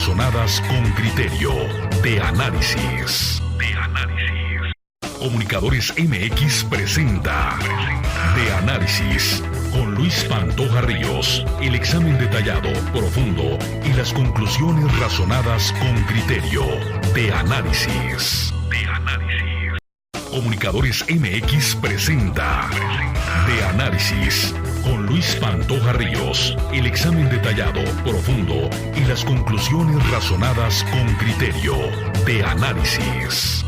Razonadas con criterio. De análisis. Comunicadores MX presenta De Análisis con Luis Pantoja Ríos. El examen detallado, profundo y las conclusiones razonadas con criterio. De Análisis. Comunicadores MX presenta De Análisis con Luis Pantoja Ríos. El examen detallado, profundo y las conclusiones razonadas con criterio. De Análisis.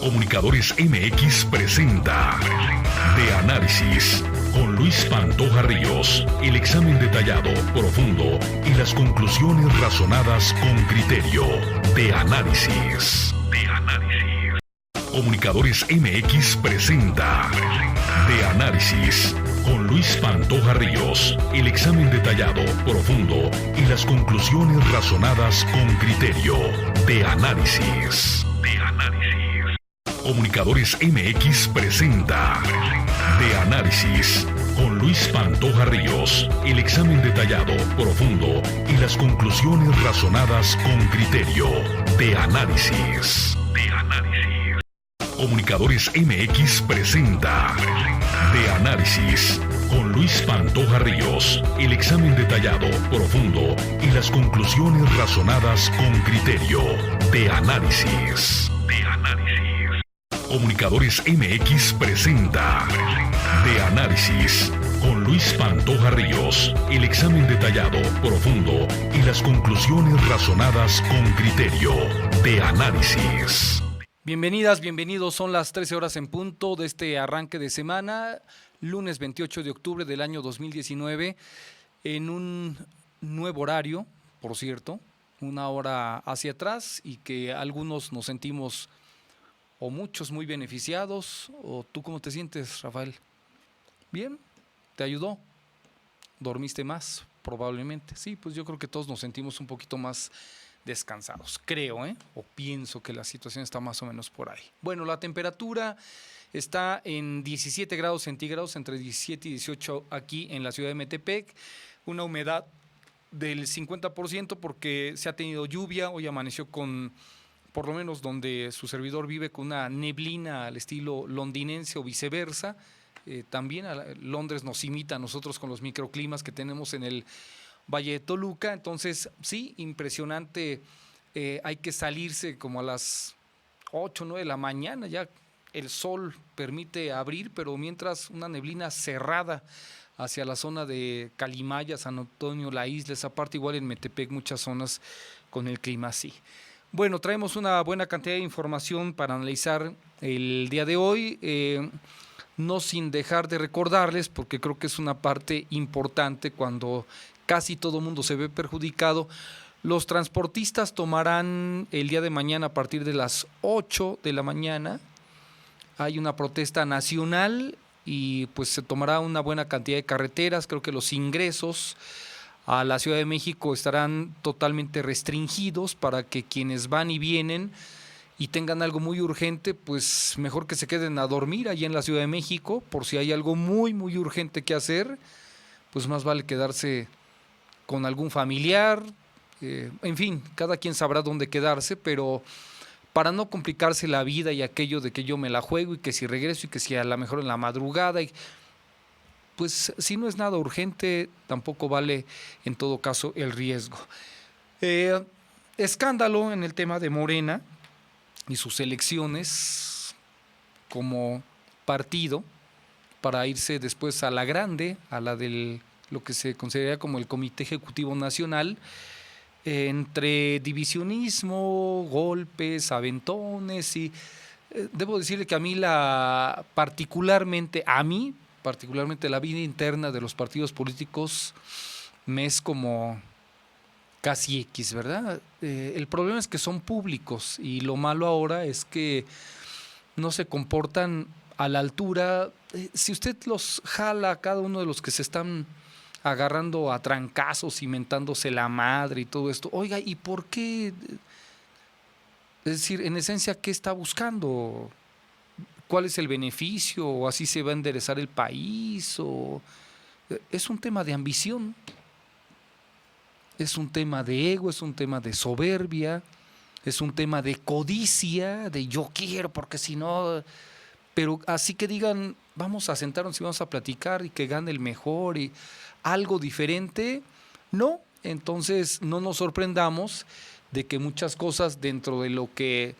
Comunicadores MX presenta De Análisis con Luis Pantoja Ríos. El examen detallado, profundo y las conclusiones razonadas con criterio. De Análisis. Comunicadores MX presenta De Análisis con Luis Pantoja Ríos. El examen detallado, profundo y las conclusiones razonadas con criterio. De Análisis. Comunicadores MX presenta De Análisis con Luis Pantoja Ríos. El examen detallado, profundo y las conclusiones razonadas con criterio. De Análisis. Comunicadores MX presenta De Análisis con Luis Pantoja Ríos. El examen detallado, profundo y las conclusiones razonadas con criterio. De Análisis. Comunicadores MX presenta De Análisis con Luis Pantoja Ríos. El examen detallado, profundo y las conclusiones razonadas con criterio. De Análisis. Bienvenidas, bienvenidos. Son las 13 horas en punto de este arranque de semana, lunes 28 de octubre del año 2019, en un nuevo horario, por cierto, una hora hacia atrás y que algunos nos sentimos o muchos muy beneficiados. ¿O tú cómo te sientes, Rafael? ¿Bien? ¿Te ayudó? ¿Dormiste más? Probablemente. Sí, pues yo creo que todos nos sentimos un poquito más descansados, creo, o pienso que la situación está más o menos por ahí. Bueno, la temperatura está en 17 grados centígrados, entre 17 y 18 aquí en la ciudad de Metepec, una humedad del 50% porque se ha tenido lluvia. Hoy amaneció con, por lo menos donde su servidor vive, con una neblina al estilo londinense o viceversa. También Londres nos imita a nosotros con los microclimas que tenemos en el Valle de Toluca. Entonces, sí, impresionante. Hay que salirse como a las 8, 9 de la mañana, ya el sol permite abrir, pero mientras una neblina cerrada hacia la zona de Calimaya, San Antonio, La Isla, esa parte, igual en Metepec, muchas zonas con el clima así. Bueno, traemos una buena cantidad de información para analizar el día de hoy, no sin dejar de recordarles, porque creo que es una parte importante cuando casi todo mundo se ve perjudicado. Los transportistas tomarán el día de mañana a partir de las 8 de la mañana. Hay una protesta nacional y pues se tomará una buena cantidad de carreteras. Creo que los ingresos a la Ciudad de México estarán totalmente restringidos para que quienes van y vienen y tengan algo muy urgente, pues mejor que se queden a dormir allí en la Ciudad de México. Por si hay algo muy, muy urgente que hacer, pues más vale quedarse con algún familiar, en fin, cada quien sabrá dónde quedarse, pero para no complicarse la vida y aquello de que yo me la juego y que si regreso y que si a lo mejor en la madrugada, pues si no es nada urgente, tampoco vale en todo caso el riesgo. Escándalo en el tema de Morena y sus elecciones como partido para irse después a la grande, a la del lo que se consideraría como el Comité Ejecutivo Nacional, entre divisionismo, golpes, aventones y debo decirle que a mí particularmente la vida interna de los partidos políticos me es como casi X, ¿verdad? El problema es que son públicos y lo malo ahora es que no se comportan a la altura. Si usted los jala a cada uno de los que se están agarrando a trancazos, inventándose la madre y todo esto, oiga, ¿y por qué? Es decir, en esencia, ¿qué está buscando? ¿Cuál es el beneficio? ¿O así se va a enderezar el país? ¿O es un tema de ambición? Es un tema de ego, es un tema de soberbia, es un tema de codicia, de yo quiero, porque si no... Pero así que digan, vamos a sentarnos y vamos a platicar y que gane el mejor y algo diferente, no. Entonces no nos sorprendamos de que muchas cosas dentro de lo que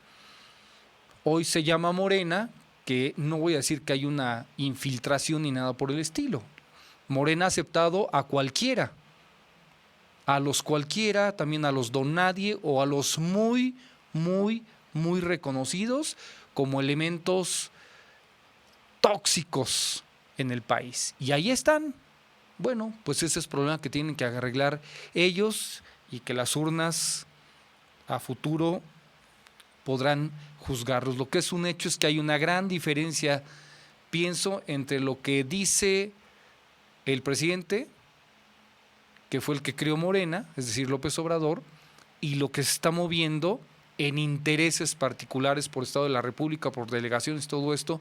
hoy se llama Morena, que no voy a decir que hay una infiltración ni nada por el estilo. Morena ha aceptado a cualquiera, también a los don nadie o a los muy, muy, muy reconocidos como elementos tóxicos en el país. Y ahí están. Bueno, pues ese es el problema que tienen que arreglar ellos y que las urnas a futuro podrán juzgarlos. Lo que es un hecho es que hay una gran diferencia, pienso, entre lo que dice el presidente, que fue el que creó Morena, es decir, López Obrador, y lo que se está moviendo en intereses particulares por Estado de la República, por delegaciones, todo esto,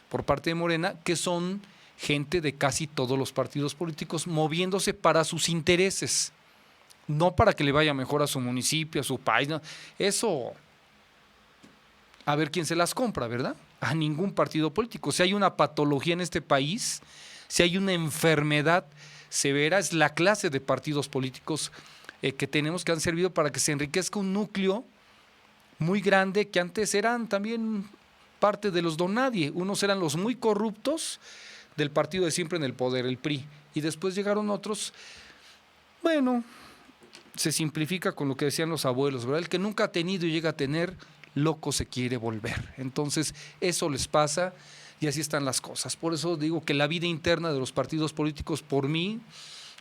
por parte de Morena, que son gente de casi todos los partidos políticos moviéndose para sus intereses, no para que le vaya mejor a su municipio, a su país. No. Eso, a ver quién se las compra, ¿verdad? A ningún partido político. Si hay una patología en este país, si hay una enfermedad severa, es la clase de partidos políticos que tenemos, que han servido para que se enriquezca un núcleo muy grande, que antes eran también parte de los don nadie. Unos eran los muy corruptos del partido de siempre en el poder, el PRI, y después llegaron otros. Bueno, se simplifica con lo que decían los abuelos, ¿verdad? El que nunca ha tenido y llega a tener, loco se quiere volver. Entonces, eso les pasa y así están las cosas. Por eso digo que la vida interna de los partidos políticos, por mí,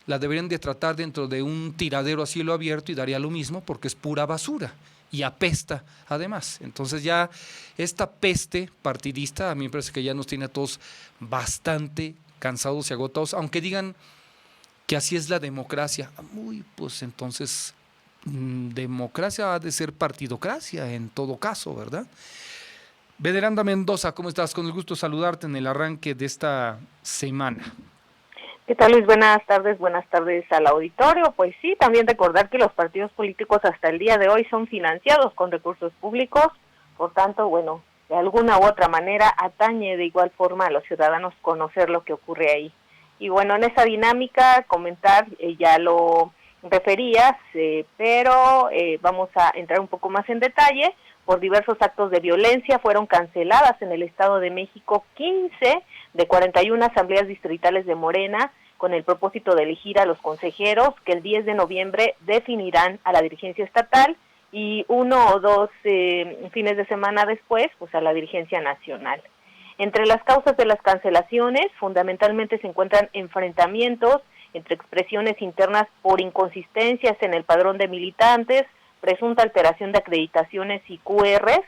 la deberían de tratar dentro de un tiradero a cielo abierto y daría lo mismo, porque es pura basura y apesta además. Entonces ya esta peste partidista a mí me parece que ya nos tiene a todos bastante cansados y agotados, aunque digan que así es la democracia. Uy, pues entonces democracia ha de ser partidocracia en todo caso, ¿verdad? Veneranda Mendoza, ¿cómo estás? Con el gusto de saludarte en el arranque de esta semana. ¿Qué tal, Luis? Buenas tardes al auditorio. Pues sí, también recordar que los partidos políticos hasta el día de hoy son financiados con recursos públicos, por tanto, bueno, de alguna u otra manera atañe de igual forma a los ciudadanos conocer lo que ocurre ahí. Y bueno, en esa dinámica, comentar, ya lo referías, pero vamos a entrar un poco más en detalle. Por diversos actos de violencia fueron canceladas en el Estado de México 15 de 41 asambleas distritales de Morena, con el propósito de elegir a los consejeros que el 10 de noviembre definirán a la dirigencia estatal y 1 o 2 fines de semana después, pues a la dirigencia nacional. Entre las causas de las cancelaciones, fundamentalmente se encuentran enfrentamientos entre expresiones internas por inconsistencias en el padrón de militantes, presunta alteración de acreditaciones y QRs,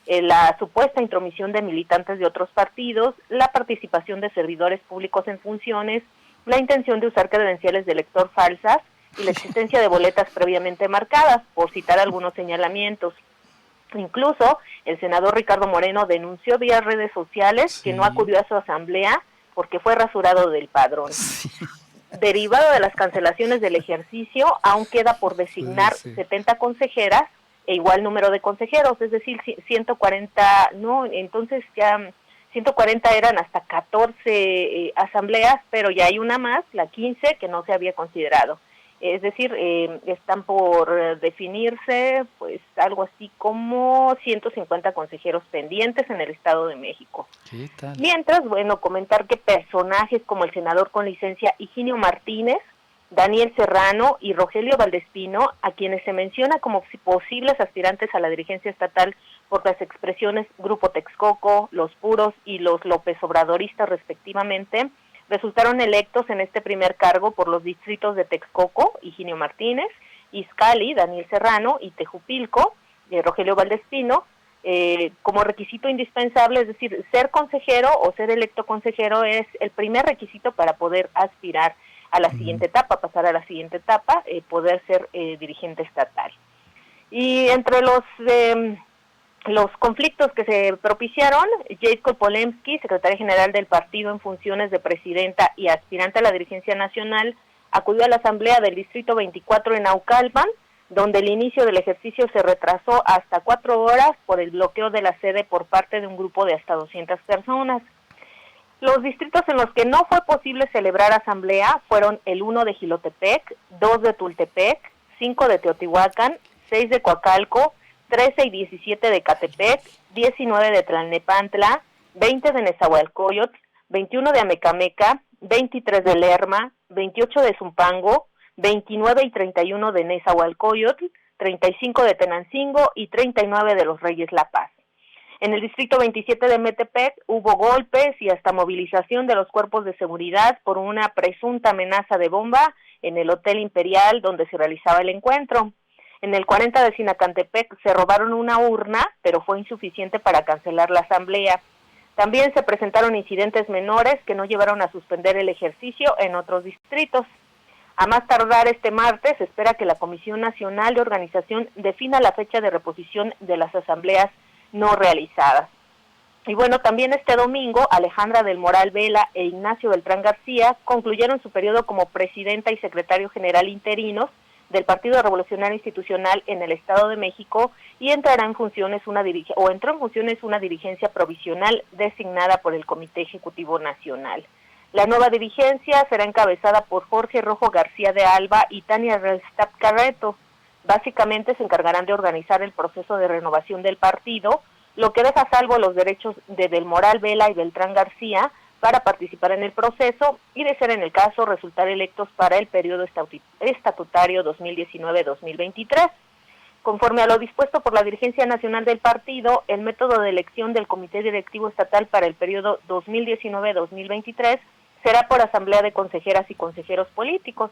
la supuesta intromisión de militantes de otros partidos, la participación de servidores públicos en funciones, la intención de usar credenciales de elector falsas y la existencia de boletas previamente marcadas, por citar algunos señalamientos. Incluso el senador Ricardo Moreno denunció vía redes sociales que no acudió a su asamblea porque fue rasurado del padrón. Derivado de las cancelaciones del ejercicio, aún queda por designar 70 consejeras e igual número de consejeros, es decir, 140, no, entonces ya 140 eran hasta 14 asambleas, pero ya hay una más, la 15, que no se había considerado. Es decir, están por definirse pues algo así como 150 consejeros pendientes en el Estado de México. ¿Qué tal? Mientras, bueno, comentar que personajes como el senador con licencia Higinio Martínez, Daniel Serrano y Rogelio Valdespino, a quienes se menciona como posibles aspirantes a la dirigencia estatal por las expresiones Grupo Texcoco, Los Puros y los López Obradoristas respectivamente, resultaron electos en este primer cargo por los distritos de Texcoco, Higinio Martínez, Izcalli, Daniel Serrano y Tejupilco, Rogelio Valdespino, como requisito indispensable, es decir, ser consejero o ser electo consejero es el primer requisito para poder aspirar a la siguiente etapa, pasar a la siguiente etapa, poder ser dirigente estatal. Y entre los conflictos que se propiciaron, Jacob Polemski, secretaria general del partido en funciones de presidenta y aspirante a la dirigencia nacional, acudió a la asamblea del Distrito 24 en Naucalpan, donde el inicio del ejercicio se retrasó hasta 4 horas por el bloqueo de la sede por parte de un grupo de hasta 200 personas. Los distritos en los que no fue posible celebrar asamblea fueron el 1 de Jilotepec, 2 de Tultepec, 5 de Teotihuacán, 6 de Coacalco, 13 y 17 de Catepec, 19 de Tlalnepantla, 20 de Nezahualcóyotl, 21 de Amecameca, 23 de Lerma, 28 de Zumpango, 29 y 31 de Nezahualcóyotl, 35 de Tenancingo y 39 de Los Reyes La Paz. En el distrito 27 de Metepec hubo golpes y hasta movilización de los cuerpos de seguridad por una presunta amenaza de bomba en el Hotel Imperial donde se realizaba el encuentro. En el 40 de Sinacantepec se robaron una urna, pero fue insuficiente para cancelar la asamblea. También se presentaron incidentes menores que no llevaron a suspender el ejercicio en otros distritos. A más tardar este martes, se espera que la Comisión Nacional de Organización defina la fecha de reposición de las asambleas no realizadas. Y bueno, también este domingo, Alejandra del Moral Vela e Ignacio Beltrán García concluyeron su periodo como presidenta y secretario general interinos del Partido Revolucionario Institucional en el Estado de México y entró en funciones una dirigencia provisional designada por el Comité Ejecutivo Nacional. La nueva dirigencia será encabezada por Jorge Rojo García de Alba y Tania Restap Carreto. Básicamente se encargarán de organizar el proceso de renovación del partido, lo que deja a salvo los derechos de Del Moral Vela y Beltrán García para participar en el proceso y, de ser en el caso, resultar electos para el periodo estatutario 2019-2023. Conforme a lo dispuesto por la dirigencia nacional del partido, el método de elección del Comité Directivo Estatal para el periodo 2019-2023 será por asamblea de consejeras y consejeros políticos.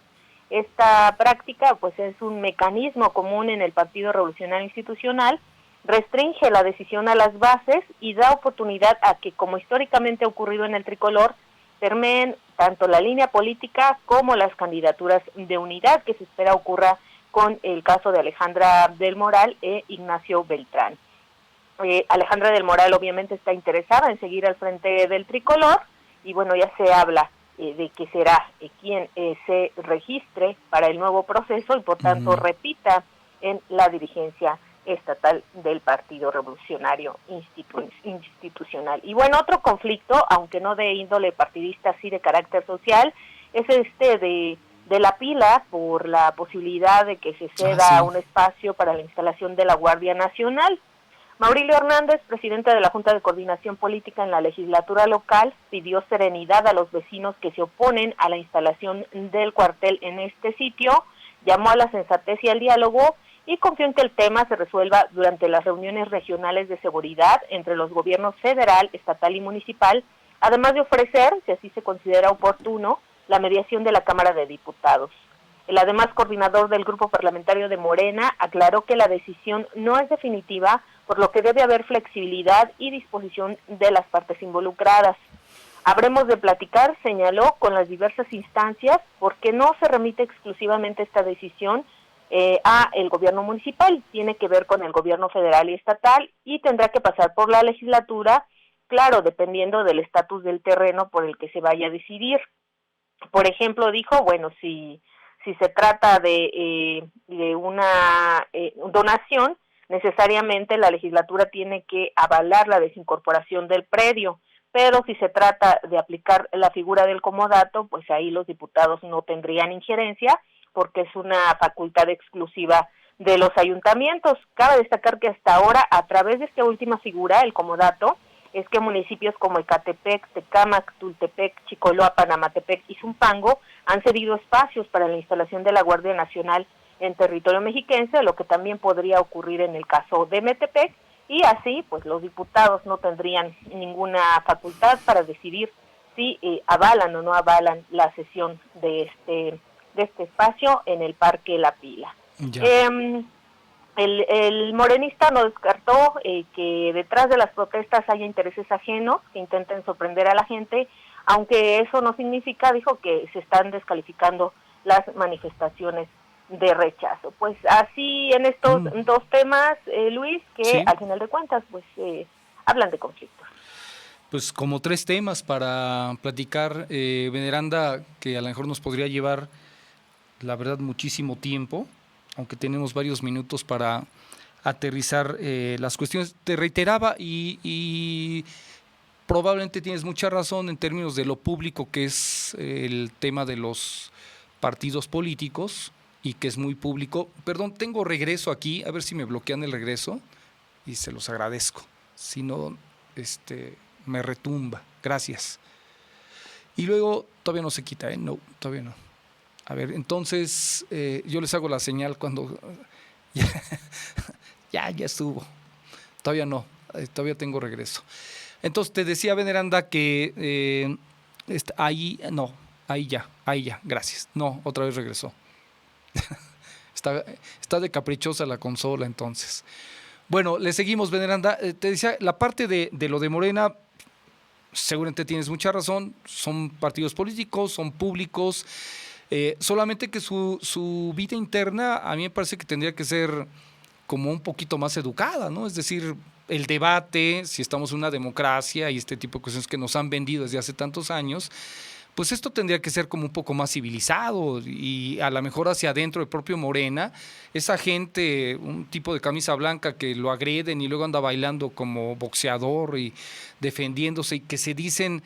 Esta práctica pues es un mecanismo común en el Partido Revolucionario Institucional, restringe la decisión a las bases y da oportunidad a que, como históricamente ha ocurrido en el tricolor, permeen tanto la línea política como las candidaturas de unidad, que se espera ocurra con el caso de Alejandra del Moral e Ignacio Beltrán. Alejandra del Moral obviamente está interesada en seguir al frente del tricolor y bueno, ya se habla de que será quien se registre para el nuevo proceso y por tanto repita en la dirigencia estatal del Partido Revolucionario Institucional. Y bueno, otro conflicto, aunque no de índole partidista, sí de carácter social, es de la pila por la posibilidad de que se ceda un espacio para la instalación de la Guardia Nacional. Maurilio Hernández, presidente de la Junta de Coordinación Política en la legislatura local, pidió serenidad a los vecinos que se oponen a la instalación del cuartel en este sitio, llamó a la sensatez y al diálogo y confió en que el tema se resuelva durante las reuniones regionales de seguridad entre los gobiernos federal, estatal y municipal, además de ofrecer, si así se considera oportuno, la mediación de la Cámara de Diputados. El además coordinador del grupo parlamentario de Morena aclaró que la decisión no es definitiva, por lo que debe haber flexibilidad y disposición de las partes involucradas. Habremos de platicar, señaló, con las diversas instancias, porque no se remite exclusivamente esta decisión a el gobierno municipal, tiene que ver con el gobierno federal y estatal y tendrá que pasar por la legislatura, claro, dependiendo del estatus del terreno por el que se vaya a decidir. Por ejemplo, dijo, bueno, si se trata de una donación, necesariamente la legislatura tiene que avalar la desincorporación del predio, pero si se trata de aplicar la figura del comodato, pues ahí los diputados no tendrían injerencia, porque es una facultad exclusiva de los ayuntamientos. Cabe destacar que hasta ahora, a través de esta última figura, el comodato, es que municipios como Ecatepec, Tecámac, Tultepec, Chicoloapan, Amatepec y Zumpango han cedido espacios para la instalación de la Guardia Nacional en territorio mexiquense, lo que también podría ocurrir en el caso de Metepec, y así pues los diputados no tendrían ninguna facultad para decidir si avalan o no avalan la cesión de este espacio en el Parque La Pila. El morenista no descartó que detrás de las protestas haya intereses ajenos que intenten sorprender a la gente, aunque eso no significa, dijo, que se están descalificando las manifestaciones de rechazo. Pues así en estos dos temas, Luis, que sí, al final de cuentas pues hablan de conflictos. Pues como 3 temas para platicar, Veneranda, que a lo mejor nos podría llevar la verdad, muchísimo tiempo, aunque tenemos varios minutos para aterrizar las cuestiones. Te reiteraba y probablemente tienes mucha razón en términos de lo público que es el tema de los partidos políticos y que es muy público. Perdón, tengo regreso aquí, a ver si me bloquean el regreso y se los agradezco. Si no, me retumba. Gracias. Y luego, todavía no se quita, no, todavía no. A ver, entonces yo les hago la señal cuando ya estuvo. Todavía no, todavía tengo regreso. Entonces te decía, Veneranda, que ahí ya, gracias. No, otra vez regresó. Está de caprichosa la consola, entonces. Bueno, le seguimos, Veneranda. Te decía, la parte de lo de Morena, seguramente tienes mucha razón, son partidos políticos, son públicos, solamente que su vida interna a mí me parece que tendría que ser como un poquito más educada, ¿no? Es decir, el debate, si estamos en una democracia y este tipo de cuestiones que nos han vendido desde hace tantos años, pues esto tendría que ser como un poco más civilizado y a lo mejor hacia adentro del propio Morena, esa gente, un tipo de camisa blanca que lo agreden y luego anda bailando como boxeador y defendiéndose y que se dicen,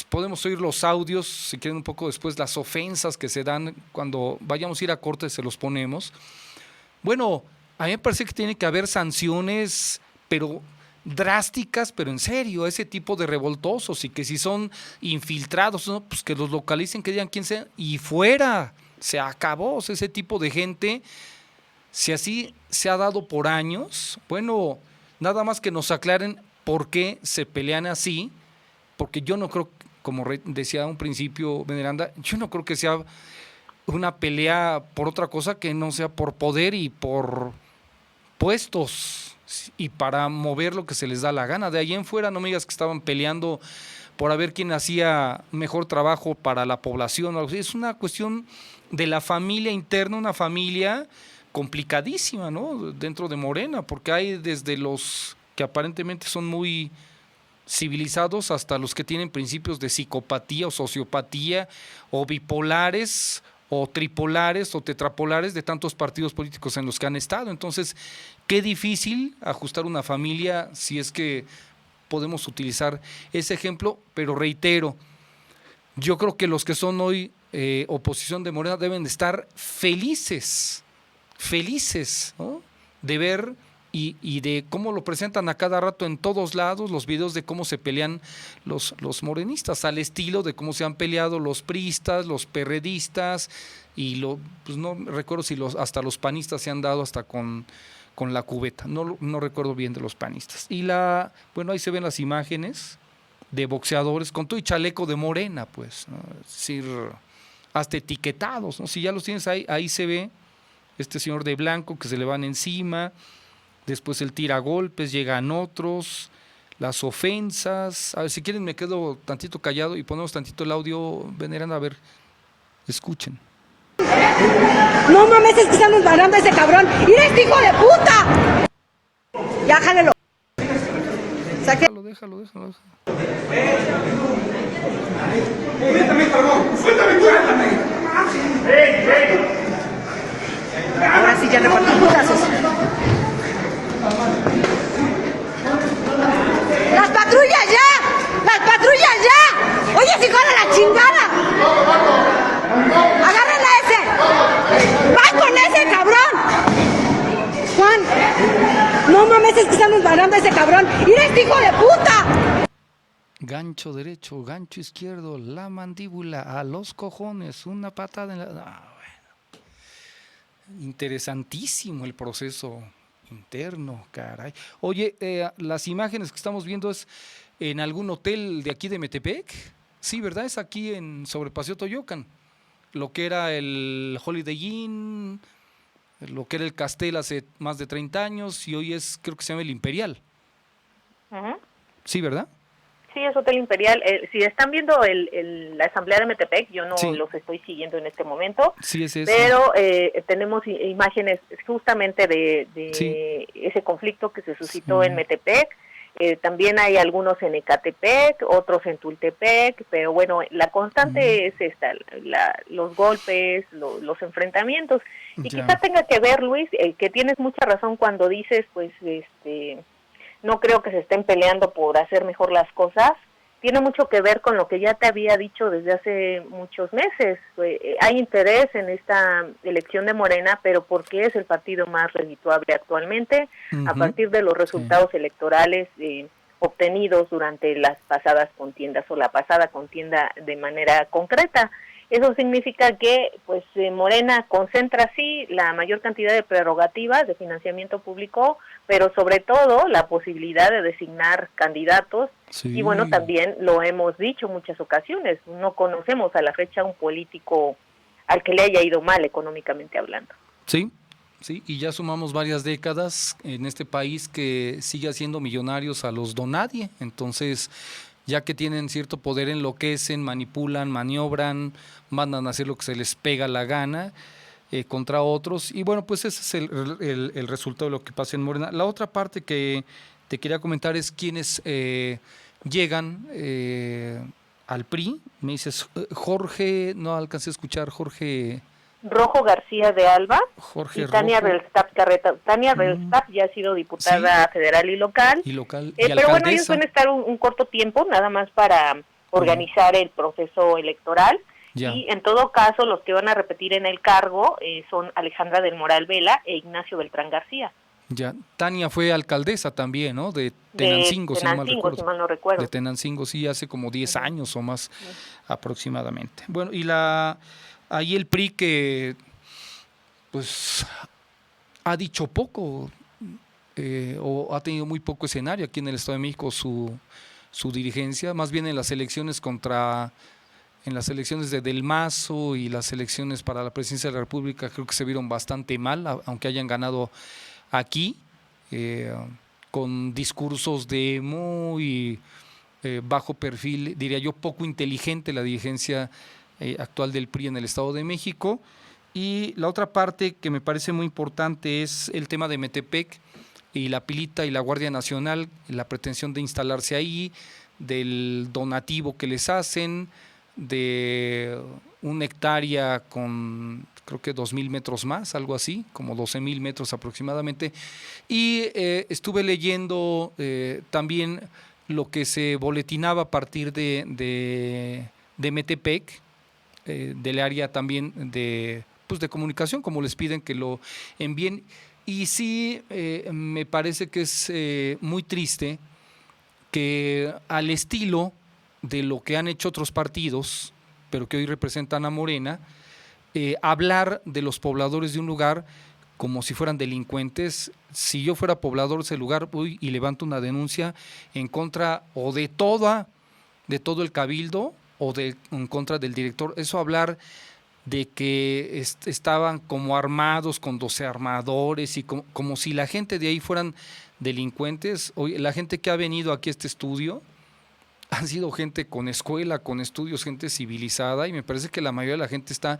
podemos oír los audios, si quieren un poco después, las ofensas que se dan cuando vayamos a ir a corte se los ponemos. Bueno, a mí me parece que tiene que haber sanciones, pero drásticas, pero en serio, a ese tipo de revoltosos y que si son infiltrados, ¿no? Pues que los localicen, que digan quién sea y fuera, se acabó. O sea, ese tipo de gente, si así se ha dado por años, bueno, nada más que nos aclaren por qué se pelean así, porque yo no creo, como decía a un principio Veneranda, yo no creo que sea una pelea por otra cosa que no sea por poder y por puestos y para mover lo que se les da la gana. De ahí en fuera no me digas que estaban peleando por a ver quién hacía mejor trabajo para la población o algo así. Es una cuestión de la familia interna, una familia complicadísima, ¿no? Dentro de Morena, porque hay desde los que aparentemente son muy civilizados hasta los que tienen principios de psicopatía o sociopatía o bipolares o tripolares o tetrapolares de tantos partidos políticos en los que han estado. Entonces, qué difícil ajustar una familia si es que podemos utilizar ese ejemplo, pero reitero, yo creo que los que son hoy oposición de Morena deben de estar felices, ¿no? De ver y de cómo lo presentan a cada rato en todos lados, los videos de cómo se pelean los morenistas, al estilo de cómo se han peleado los priistas, los perredistas, y pues no recuerdo si hasta los panistas se han dado hasta con la cubeta, no recuerdo bien de los panistas. Y bueno, ahí se ven las imágenes de boxeadores con todo y chaleco de Morena, pues, ¿no? Es decir, hasta etiquetados, ¿no? Si ya los tienes ahí se ve este señor de blanco que se le van encima. Después el tiragolpes, llegan otros, las ofensas. A ver, si quieren me quedo tantito callado y ponemos tantito el audio, Veneranda, a ver, escuchen. No mames, es que están parando a ese cabrón. ¡Mira este hijo de puta! Ya, jálelo. Déjalo. Suéltame. Ahora sí ya repartí putazos. ¡Las patrullas ya! ¡Oye, si jala la chingada! ¡Agárrenla a ese! ¡Va con ese cabrón! Juan, no mames, es que están parando a ese cabrón. ¡Mira este hijo de puta! Gancho derecho, gancho izquierdo, la mandíbula, a los cojones, una patada en la... bueno. Interesantísimo el proceso interno, caray. Oye, las imágenes que estamos viendo es en algún hotel de aquí de Metepec. Sí, ¿verdad? Es aquí sobre Paseo Toyocan. Lo que era el Holiday Inn, lo que era el Castel hace más de 30 años y hoy creo que se llama el Imperial. Uh-huh. Sí, ¿verdad? Sí, es Hotel Imperial. Si están viendo la asamblea de Metepec, yo no los estoy siguiendo en este momento. Sí, es eso. Pero tenemos imágenes justamente de ese conflicto que se suscitó en Metepec. También hay algunos en Ecatepec, otros en Tultepec, pero bueno, la constante es esta, los golpes, los enfrentamientos. Y quizá tenga que ver, Luis, que tienes mucha razón cuando dices, pues, no creo que se estén peleando por hacer mejor las cosas. Tiene mucho que ver con lo que ya te había dicho desde hace muchos meses. Hay interés en esta elección de Morena, pero porque es el partido más redituable actualmente, a partir de los resultados electorales obtenidos durante las pasadas contiendas o la pasada contienda de manera concreta. Eso significa que pues Morena concentra sí la mayor cantidad de prerrogativas de financiamiento público, pero sobre todo la posibilidad de designar candidatos. Y bueno, también lo hemos dicho muchas ocasiones, no conocemos a la fecha un político al que le haya ido mal económicamente hablando. Sí, y ya sumamos varias décadas en este país que sigue haciendo millonarios a los donadie. Entonces, ya que tienen cierto poder, enloquecen, manipulan, maniobran, mandan a hacer lo que se les pega la gana contra otros. Y bueno, pues ese es el resultado de lo que pasa en Morena. La otra parte que te quería comentar es quienes llegan al PRI. Me dices, Jorge, no alcancé a escuchar, Jorge... Rojo García de Alba Jorge y Tania Belstap Carreta. Tania Belstap ya ha sido diputada federal y local. Pero bueno, ellos van a estar un corto tiempo, nada más para organizar el proceso electoral. Y en todo caso, los que van a repetir en el cargo son Alejandra del Moral Vela e Ignacio Beltrán García. Ya, Tania fue alcaldesa también, ¿no? De Tenancingo, si mal no recuerdo. De Tenancingo, sí, hace como 10 años o más aproximadamente. Bueno, y ahí el PRI que pues ha dicho poco o ha tenido muy poco escenario aquí en el Estado de México su dirigencia, más bien en las elecciones de Del Mazo y las elecciones para la presidencia de la República creo que se vieron bastante mal, aunque hayan ganado aquí, con discursos de muy bajo perfil, diría yo poco inteligente la dirigencia actual del PRI en el Estado de México. Y la otra parte que me parece muy importante es el tema de Metepec y la Pilita y la Guardia Nacional, la pretensión de instalarse ahí, del donativo que les hacen, de una hectárea con creo que 2,000 metros más, algo así, como 12,000 metros aproximadamente. Y estuve leyendo también lo que se boletinaba a partir de Metepec, del área también de comunicación, como les piden que lo envíen. Y sí, me parece que es muy triste que al estilo de lo que han hecho otros partidos, pero que hoy representan a Morena, hablar de los pobladores de un lugar como si fueran delincuentes. Si yo fuera poblador de ese lugar, voy y levanto una denuncia en contra o de todo el cabildo o en contra del director. Eso hablar de que estaban como armados con 12 armadores y como si la gente de ahí fueran delincuentes. Oye, la gente que ha venido aquí a este estudio han sido gente con escuela, con estudios, gente civilizada, y me parece que la mayoría de la gente está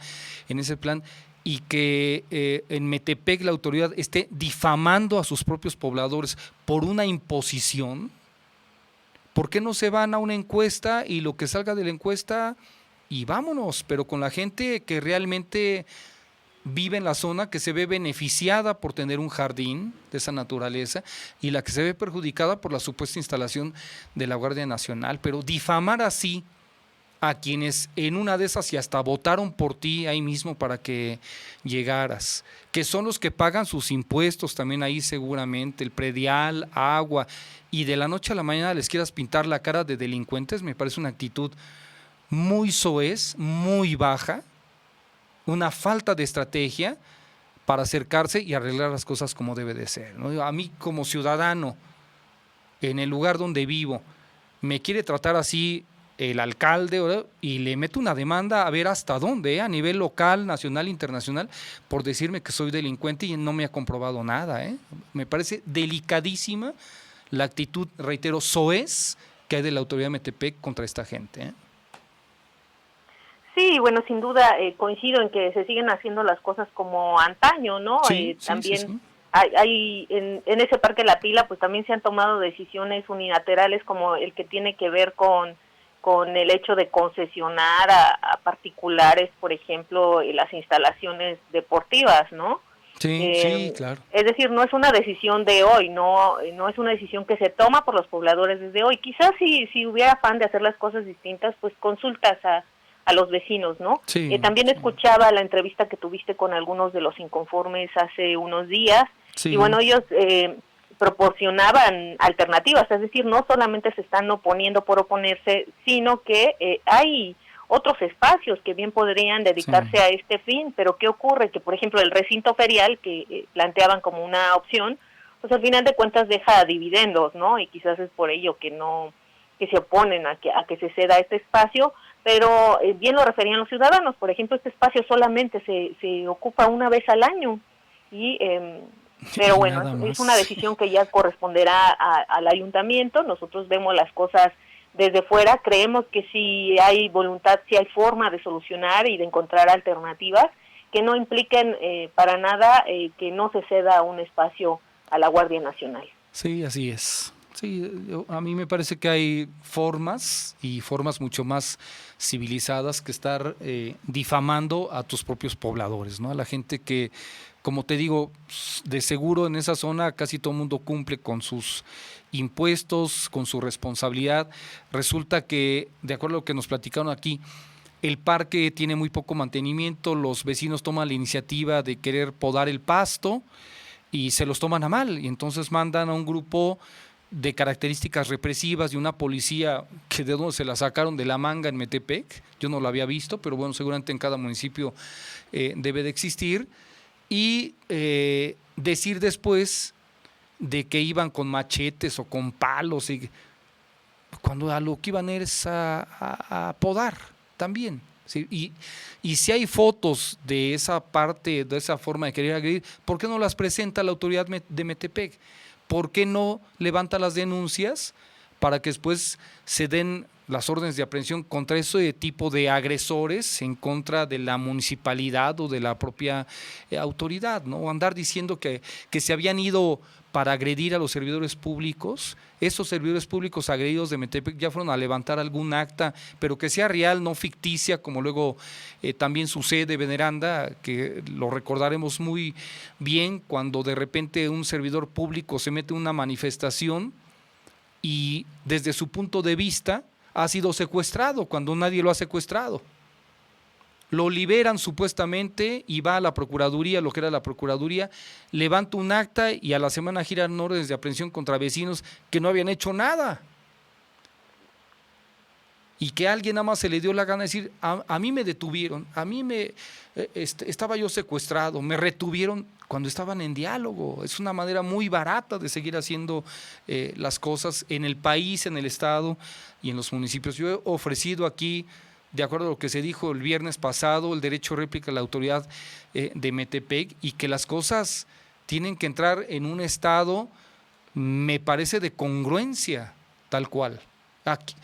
en ese plan, y que en Metepec la autoridad esté difamando a sus propios pobladores por una imposición. ¿Por qué no se van a una encuesta y lo que salga de la encuesta y vámonos? Pero con la gente que realmente vive en la zona, que se ve beneficiada por tener un jardín de esa naturaleza y la que se ve perjudicada por la supuesta instalación de la Guardia Nacional. Pero difamar así a quienes en una de esas y hasta votaron por ti ahí mismo para que llegaras, que son los que pagan sus impuestos también ahí seguramente, el predial, agua, y de la noche a la mañana les quieras pintar la cara de delincuentes, me parece una actitud muy soez, muy baja, una falta de estrategia para acercarse y arreglar las cosas como debe de ser, ¿no? A mí como ciudadano, en el lugar donde vivo, me quiere tratar así el alcalde, ¿verdad? Y le meto una demanda a ver hasta dónde, a nivel local, nacional, internacional, por decirme que soy delincuente y no me ha comprobado nada. Me parece delicadísima la actitud, reitero, soez que hay de la autoridad de Metepec contra esta gente. Sí, bueno, sin duda coincido en que se siguen haciendo las cosas como antaño, ¿no? Sí, también sí. hay en ese Parque La Pila pues también se han tomado decisiones unilaterales como el que tiene que ver con el hecho de concesionar a particulares, por ejemplo, las instalaciones deportivas, ¿no? Sí, sí, claro. Es decir, no es una decisión de hoy, no es una decisión que se toma por los pobladores desde hoy. Quizás si hubiera afán de hacer las cosas distintas, pues consultas a los vecinos, ¿no? Sí, también escuchaba la entrevista que tuviste con algunos de los inconformes hace unos días, sí. Y bueno, ellos proporcionaban alternativas, es decir, no solamente se están oponiendo por oponerse, sino que hay otros espacios que bien podrían dedicarse a este fin, pero ¿qué ocurre? Que, por ejemplo, el recinto ferial que planteaban como una opción, pues al final de cuentas deja dividendos, ¿no? Y quizás es por ello que se oponen a que se ceda este espacio, pero bien lo referían los ciudadanos, por ejemplo, este espacio solamente se ocupa una vez al año, pero bueno, es una decisión que ya corresponderá al ayuntamiento. Nosotros vemos las cosas desde fuera, creemos que si hay voluntad, si hay forma de solucionar y de encontrar alternativas que no impliquen para nada que no se ceda un espacio a la Guardia Nacional. Sí, así es. Sí, a mí me parece que hay formas y formas mucho más civilizadas que estar difamando a tus propios pobladores, ¿no? A la gente que, como te digo, de seguro en esa zona casi todo el mundo cumple con sus impuestos, con su responsabilidad. Resulta que, de acuerdo a lo que nos platicaron aquí, el parque tiene muy poco mantenimiento, los vecinos toman la iniciativa de querer podar el pasto y se los toman a mal, y entonces mandan a un grupo de características represivas y una policía que de donde se la sacaron de la manga en Metepec, yo no la había visto, pero bueno, seguramente en cada municipio debe de existir, y decir después de que iban con machetes o con palos, cuando a lo que iban es a podar también. ¿Sí? Y si hay fotos de esa parte, de esa forma de querer agredir, ¿por qué no las presenta la autoridad de Metepec? ¿Por qué no levanta las denuncias para que después se den las órdenes de aprehensión contra ese tipo de agresores en contra de la municipalidad o de la propia autoridad, ¿no? O andar diciendo que se habían ido para agredir a los servidores públicos. Esos servidores públicos agredidos de Metepec ya fueron a levantar algún acta, pero que sea real, no ficticia, como luego también sucede, Veneranda, que lo recordaremos muy bien cuando de repente un servidor público se mete en una manifestación y desde su punto de vista ha sido secuestrado cuando nadie lo ha secuestrado. Lo liberan supuestamente y va a la Procuraduría, lo que era la Procuraduría, levanta un acta y a la semana giran órdenes de aprehensión contra vecinos que no habían hecho nada. Y que a alguien nada más se le dio la gana de decir, a mí me detuvieron, a mí estaba yo secuestrado, me retuvieron cuando estaban en diálogo. Es una manera muy barata de seguir haciendo las cosas en el país, en el estado y en los municipios. Yo he ofrecido aquí, de acuerdo a lo que se dijo el viernes pasado, el derecho de réplica a la autoridad de Metepec, y que las cosas tienen que entrar en un estado, me parece, de congruencia, tal cual. Aquí,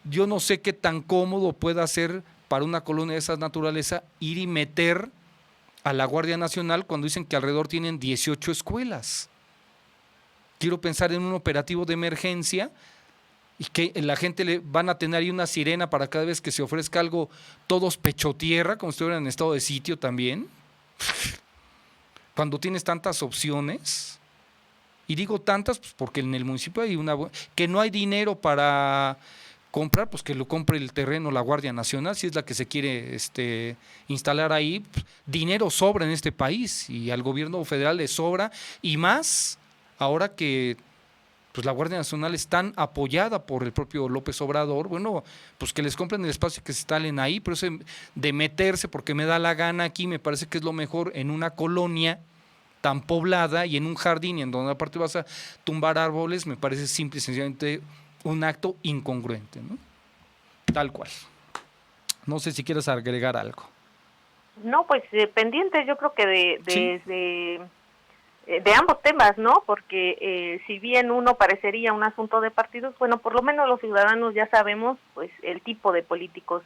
yo no sé qué tan cómodo pueda ser para una colonia de esa naturaleza ir y meter a la Guardia Nacional cuando dicen que alrededor tienen 18 escuelas. Quiero pensar en un operativo de emergencia y que la gente le van a tener ahí una sirena para cada vez que se ofrezca algo, todos pecho tierra, como si estuvieran en estado de sitio también. Cuando tienes tantas opciones, y digo tantas pues porque en el municipio hay que no hay dinero para comprar, pues que lo compre el terreno la Guardia Nacional, si es la que se quiere instalar ahí. Dinero sobra en este país y al gobierno federal le sobra, y más ahora que pues la Guardia Nacional es tan apoyada por el propio López Obrador. Bueno, pues que les compren el espacio y que se instalen ahí, pero eso de meterse porque me da la gana aquí, me parece que es lo mejor en una colonia tan poblada y en un jardín y en donde aparte vas a tumbar árboles, me parece simple y sencillamente un acto incongruente, ¿no? Tal cual. No sé si quieres agregar algo. No, pues pendientes yo creo que ¿Sí? de ambos temas, ¿no? Porque si bien uno parecería un asunto de partidos, bueno, por lo menos los ciudadanos ya sabemos pues el tipo de políticos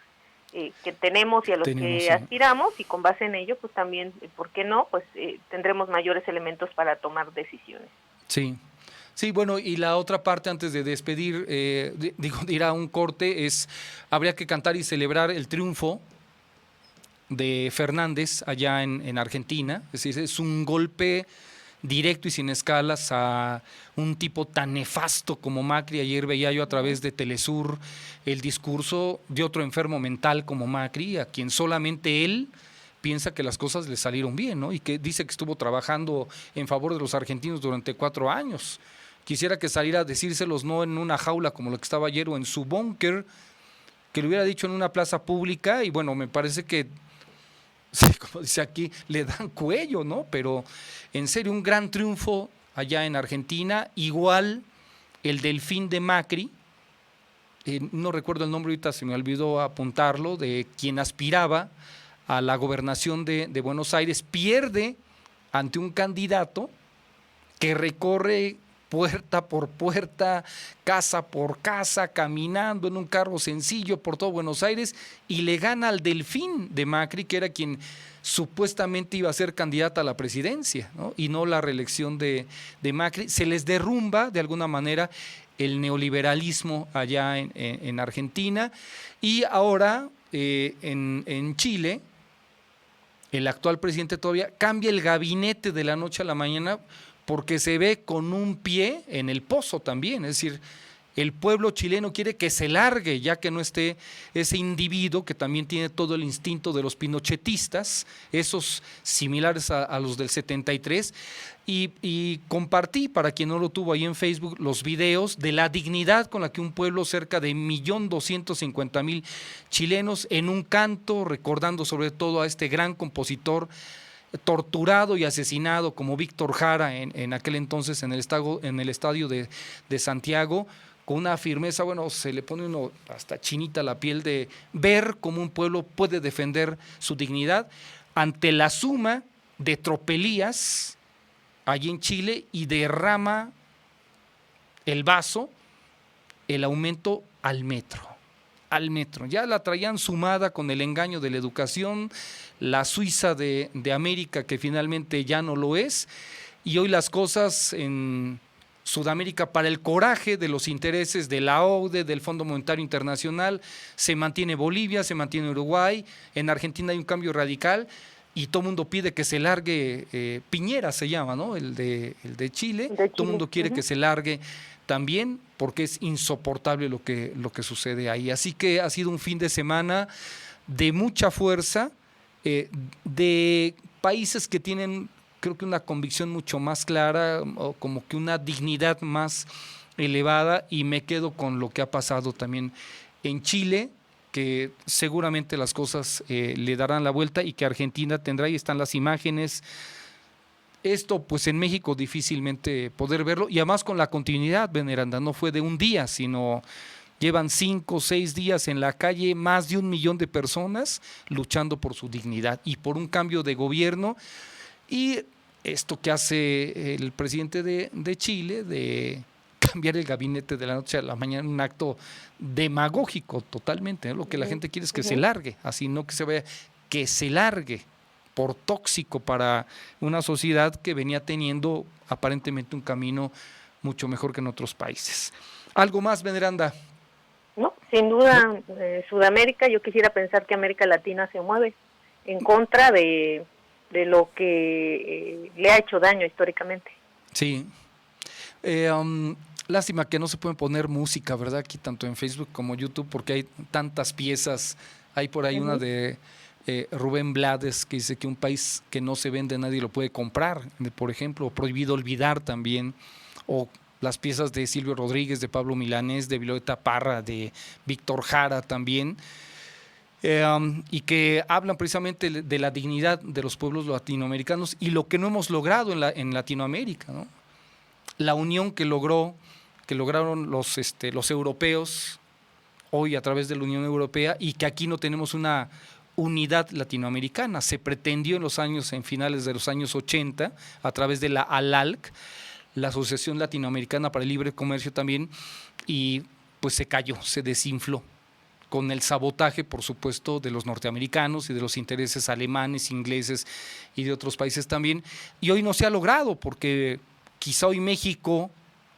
que tenemos y a los que sí. aspiramos, y con base en ello, pues también, ¿por qué no? Pues tendremos mayores elementos para tomar decisiones. Sí. Sí, bueno, y la otra parte antes de despedir, de ir a un corte, habría que cantar y celebrar el triunfo de Fernández allá en Argentina. Es decir, es un golpe directo y sin escalas a un tipo tan nefasto como Macri. Ayer veía yo a través de Telesur el discurso de otro enfermo mental como Macri, a quien solamente él piensa que las cosas le salieron bien, ¿no? Y que dice que estuvo trabajando en favor de los argentinos durante 4 años. Quisiera que saliera a decírselos no en una jaula como lo que estaba ayer o en su búnker, que lo hubiera dicho en una plaza pública. Y bueno, me parece que, sí, como dice aquí, le dan cuello, ¿no? Pero en serio, un gran triunfo allá en Argentina, igual el delfín de Macri, no recuerdo el nombre ahorita, se me olvidó apuntarlo, de quien aspiraba a la gobernación de Buenos Aires, pierde ante un candidato que recorre puerta por puerta, casa por casa, caminando en un carro sencillo por todo Buenos Aires, y le gana al delfín de Macri, que era quien supuestamente iba a ser candidata a la presidencia, ¿no? Y no la reelección de Macri. Se les derrumba de alguna manera el neoliberalismo allá en Argentina, y ahora en Chile el actual presidente todavía cambia el gabinete de la noche a la mañana, porque se ve con un pie en el pozo también. Es decir, el pueblo chileno quiere que se largue, ya que no esté ese individuo que también tiene todo el instinto de los pinochetistas, esos similares a los del 73, y compartí, para quien no lo tuvo ahí en Facebook, los videos de la dignidad con la que un pueblo, cerca de 1.250.000 chilenos, en un canto, recordando sobre todo a este gran compositor torturado y asesinado como Víctor Jara en aquel entonces en el estadio de Santiago, con una firmeza, bueno, se le pone uno hasta chinita la piel de ver cómo un pueblo puede defender su dignidad ante la suma de tropelías allí en Chile, y derrama el vaso el aumento al metro. Ya la traían sumada con el engaño de la educación, la Suiza de América, que finalmente ya no lo es, y hoy las cosas en Sudamérica, para el coraje de los intereses de la OCDE, del Fondo Monetario Internacional, se mantiene Bolivia, se mantiene Uruguay, en Argentina hay un cambio radical, y todo el mundo pide que se largue, Piñera se llama, ¿no? El de Chile, todo el mundo quiere que se largue también, porque es insoportable lo que sucede ahí. Así que ha sido un fin de semana de mucha fuerza, de países que tienen, creo que una convicción mucho más clara, o como que una dignidad más elevada, y me quedo con lo que ha pasado también en Chile, que seguramente las cosas le darán la vuelta, y que Argentina tendrá, y están las imágenes. Esto pues en México difícilmente poder verlo, y además con la continuidad, Veneranda, no fue de un día, sino llevan 5 o 6 días en la calle, más de 1 millón de personas luchando por su dignidad y por un cambio de gobierno. Y esto que hace el presidente de Chile, de cambiar el gabinete de la noche a la mañana, un acto demagógico totalmente, ¿no? Lo que la gente quiere es que se largue, así no que se vaya, que se largue, por tóxico para una sociedad que venía teniendo aparentemente un camino mucho mejor que en otros países. ¿Algo más, Veneranda? No, sin duda, Sudamérica, yo quisiera pensar que América Latina se mueve en contra de lo que le ha hecho daño históricamente. Sí. Lástima que no se pueden poner música, ¿verdad? Aquí tanto en Facebook como YouTube, porque hay tantas piezas. Hay por ahí una de Rubén Blades, que dice que un país que no se vende nadie lo puede comprar, por ejemplo, Prohibido Olvidar también, o las piezas de Silvio Rodríguez, de Pablo Milanés, de Violeta Parra, de Víctor Jara también, y que hablan precisamente de la dignidad de los pueblos latinoamericanos y lo que no hemos logrado en Latinoamérica, ¿no? La unión que lograron los europeos hoy a través de la Unión Europea, y que aquí no tenemos una unidad latinoamericana. Se pretendió en finales de los años 80, a través de la ALALC, la Asociación Latinoamericana para el Libre Comercio también, y pues se cayó, se desinfló. con el sabotaje, por supuesto, de los norteamericanos y de los intereses alemanes, ingleses y de otros países también. Y hoy no se ha logrado, porque quizá hoy México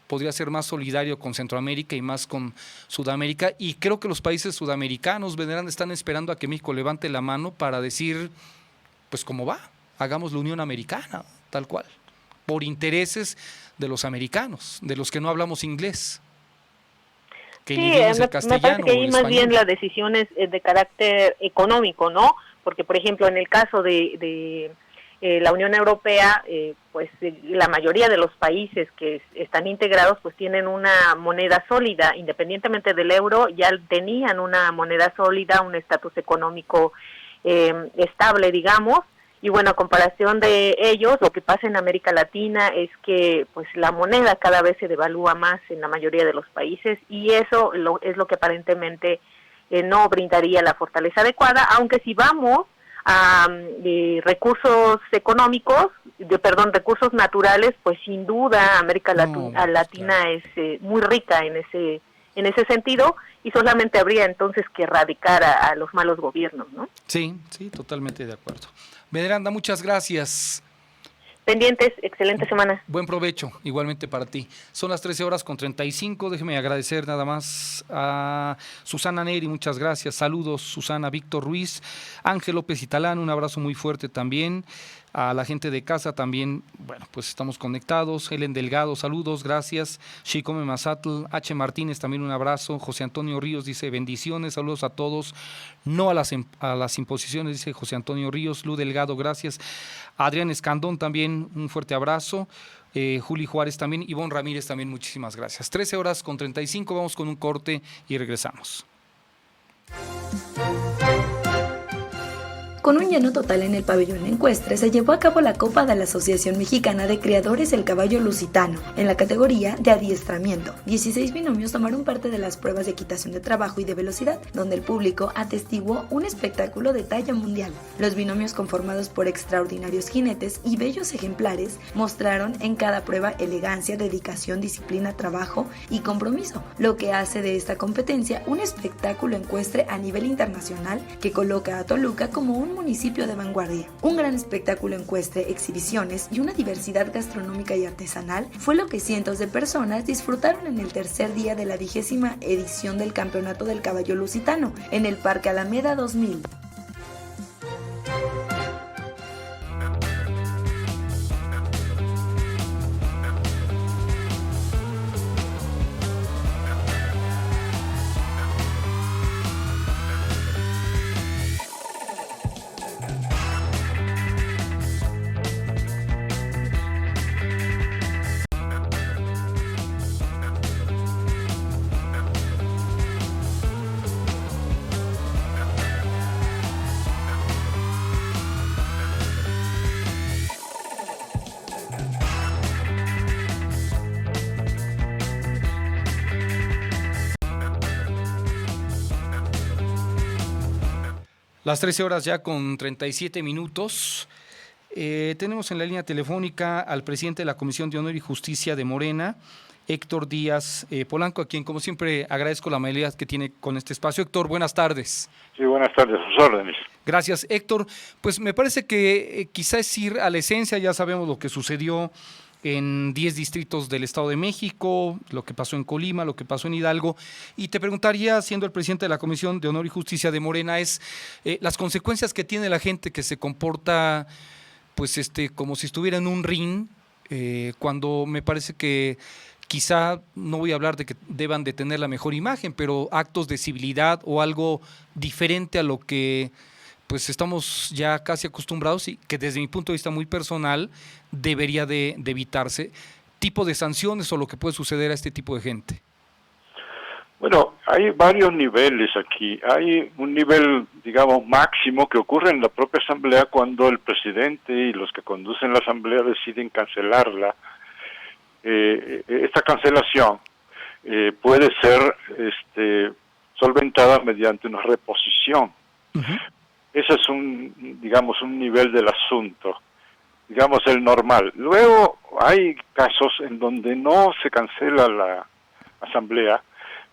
podría ser más solidario con Centroamérica y más con Sudamérica, y creo que los países sudamericanos, Veneranda, están esperando a que México levante la mano para decir, pues cómo va, hagamos la Unión Americana, tal cual, por intereses de los americanos, de los que no hablamos inglés. Que sí, el me parece que ahí más bien la decisión es de carácter económico, ¿no? Porque, por ejemplo, en el caso de la Unión Europea, pues la mayoría de los países que están integrados pues tienen una moneda sólida, independientemente del euro, ya tenían una moneda sólida, un estatus económico estable, digamos. Y bueno, a comparación de ellos, lo que pasa en América Latina es que pues la moneda cada vez se devalúa más en la mayoría de los países, y eso es lo que aparentemente no brindaría la fortaleza adecuada, aunque si vamos a recursos económicos, recursos naturales, pues sin duda América Latina es muy rica en ese sentido, y solamente habría entonces que erradicar a los malos gobiernos, ¿no? Sí, totalmente de acuerdo. Veneranda, muchas gracias. Pendientes, excelente semana. Buen provecho, igualmente para ti. Son las 13:35, déjeme agradecer nada más a Susana Neri, muchas gracias, saludos Susana, Víctor Ruiz, Ángel López Italán, un abrazo muy fuerte también, a la gente de casa también, bueno, pues estamos conectados, Helen Delgado, saludos, gracias, Shikome Mazatl, H. Martínez, también un abrazo, José Antonio Ríos dice bendiciones, saludos a todos, no a las imposiciones, dice José Antonio Ríos, Lu Delgado, gracias, Adrián Escandón también, un fuerte abrazo, Juli Juárez también, Ivonne Ramírez también, muchísimas gracias. 13:35, vamos con un corte y regresamos. Con un lleno total en el pabellón Encuestre, se llevó a cabo la Copa de la Asociación Mexicana de Criadores del Caballo Lusitano, en la categoría de adiestramiento. 16 binomios tomaron parte de las pruebas de equitación de trabajo y de velocidad, donde el público atestiguó un espectáculo de talla mundial. Los binomios, conformados por extraordinarios jinetes y bellos ejemplares, mostraron en cada prueba elegancia, dedicación, disciplina, trabajo y compromiso, lo que hace de esta competencia un espectáculo ecuestre a nivel internacional que coloca a Toluca como un municipio de vanguardia. Un gran espectáculo ecuestre, exhibiciones y una diversidad gastronómica y artesanal fue lo que cientos de personas disfrutaron en el tercer día de la 20ª edición del Campeonato del Caballo Lusitano en el Parque Alameda 2000. Las 13 ya con 37 minutos. Tenemos en la línea telefónica al presidente de la Comisión de Honor y Justicia de Morena, Héctor Díaz Polanco, a quien como siempre agradezco la amabilidad que tiene con este espacio. Héctor, buenas tardes. Sí, buenas tardes, a sus órdenes. Gracias, Héctor. Pues me parece que quizá es ir a la esencia, ya sabemos lo que sucedió en 10 distritos del Estado de México, lo que pasó en Colima, lo que pasó en Hidalgo, y te preguntaría, siendo el presidente de la Comisión de Honor y Justicia de Morena, es las consecuencias que tiene la gente que se comporta pues como si estuviera en un ring, cuando me parece que quizá, no voy a hablar de que deban de tener la mejor imagen, pero actos de civilidad o algo diferente a lo que pues estamos ya casi acostumbrados y que desde mi punto de vista muy personal debería de evitarse, tipo de sanciones o lo que puede suceder a este tipo de gente. Bueno, hay varios niveles aquí. Hay un nivel, digamos, máximo que ocurre en la propia asamblea cuando el presidente y los que conducen la asamblea deciden cancelarla. Esta cancelación puede ser solventada mediante una reposición. Uh-huh. Ese es un nivel del asunto, digamos el normal. Luego hay casos en donde no se cancela la asamblea,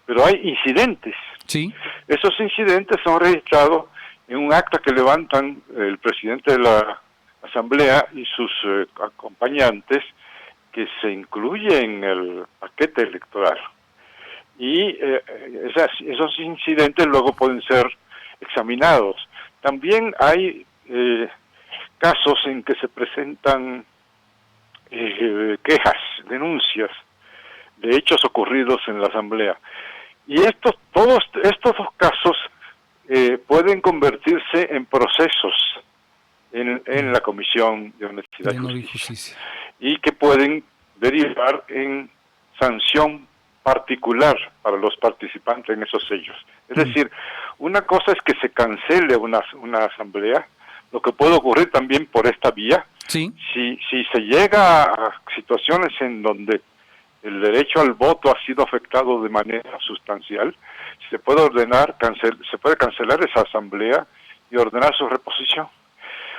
pero hay incidentes. Sí. Esos incidentes son registrados en un acta que levantan el presidente de la Asamblea y sus acompañantes, que se incluye en el paquete electoral. Y esos incidentes luego pueden ser examinados. También hay casos en que se presentan quejas, denuncias de hechos ocurridos en la Asamblea. Y todos estos dos casos pueden convertirse en procesos en la Comisión de Honestidad y Justicia, y que pueden derivar en sanción particular para los participantes en esos hechos. Es decir, una cosa es que se cancele una asamblea, lo que puede ocurrir también por esta vía. Sí. Si se llega a situaciones en donde el derecho al voto ha sido afectado de manera sustancial, se puede cancelar esa asamblea y ordenar su reposición.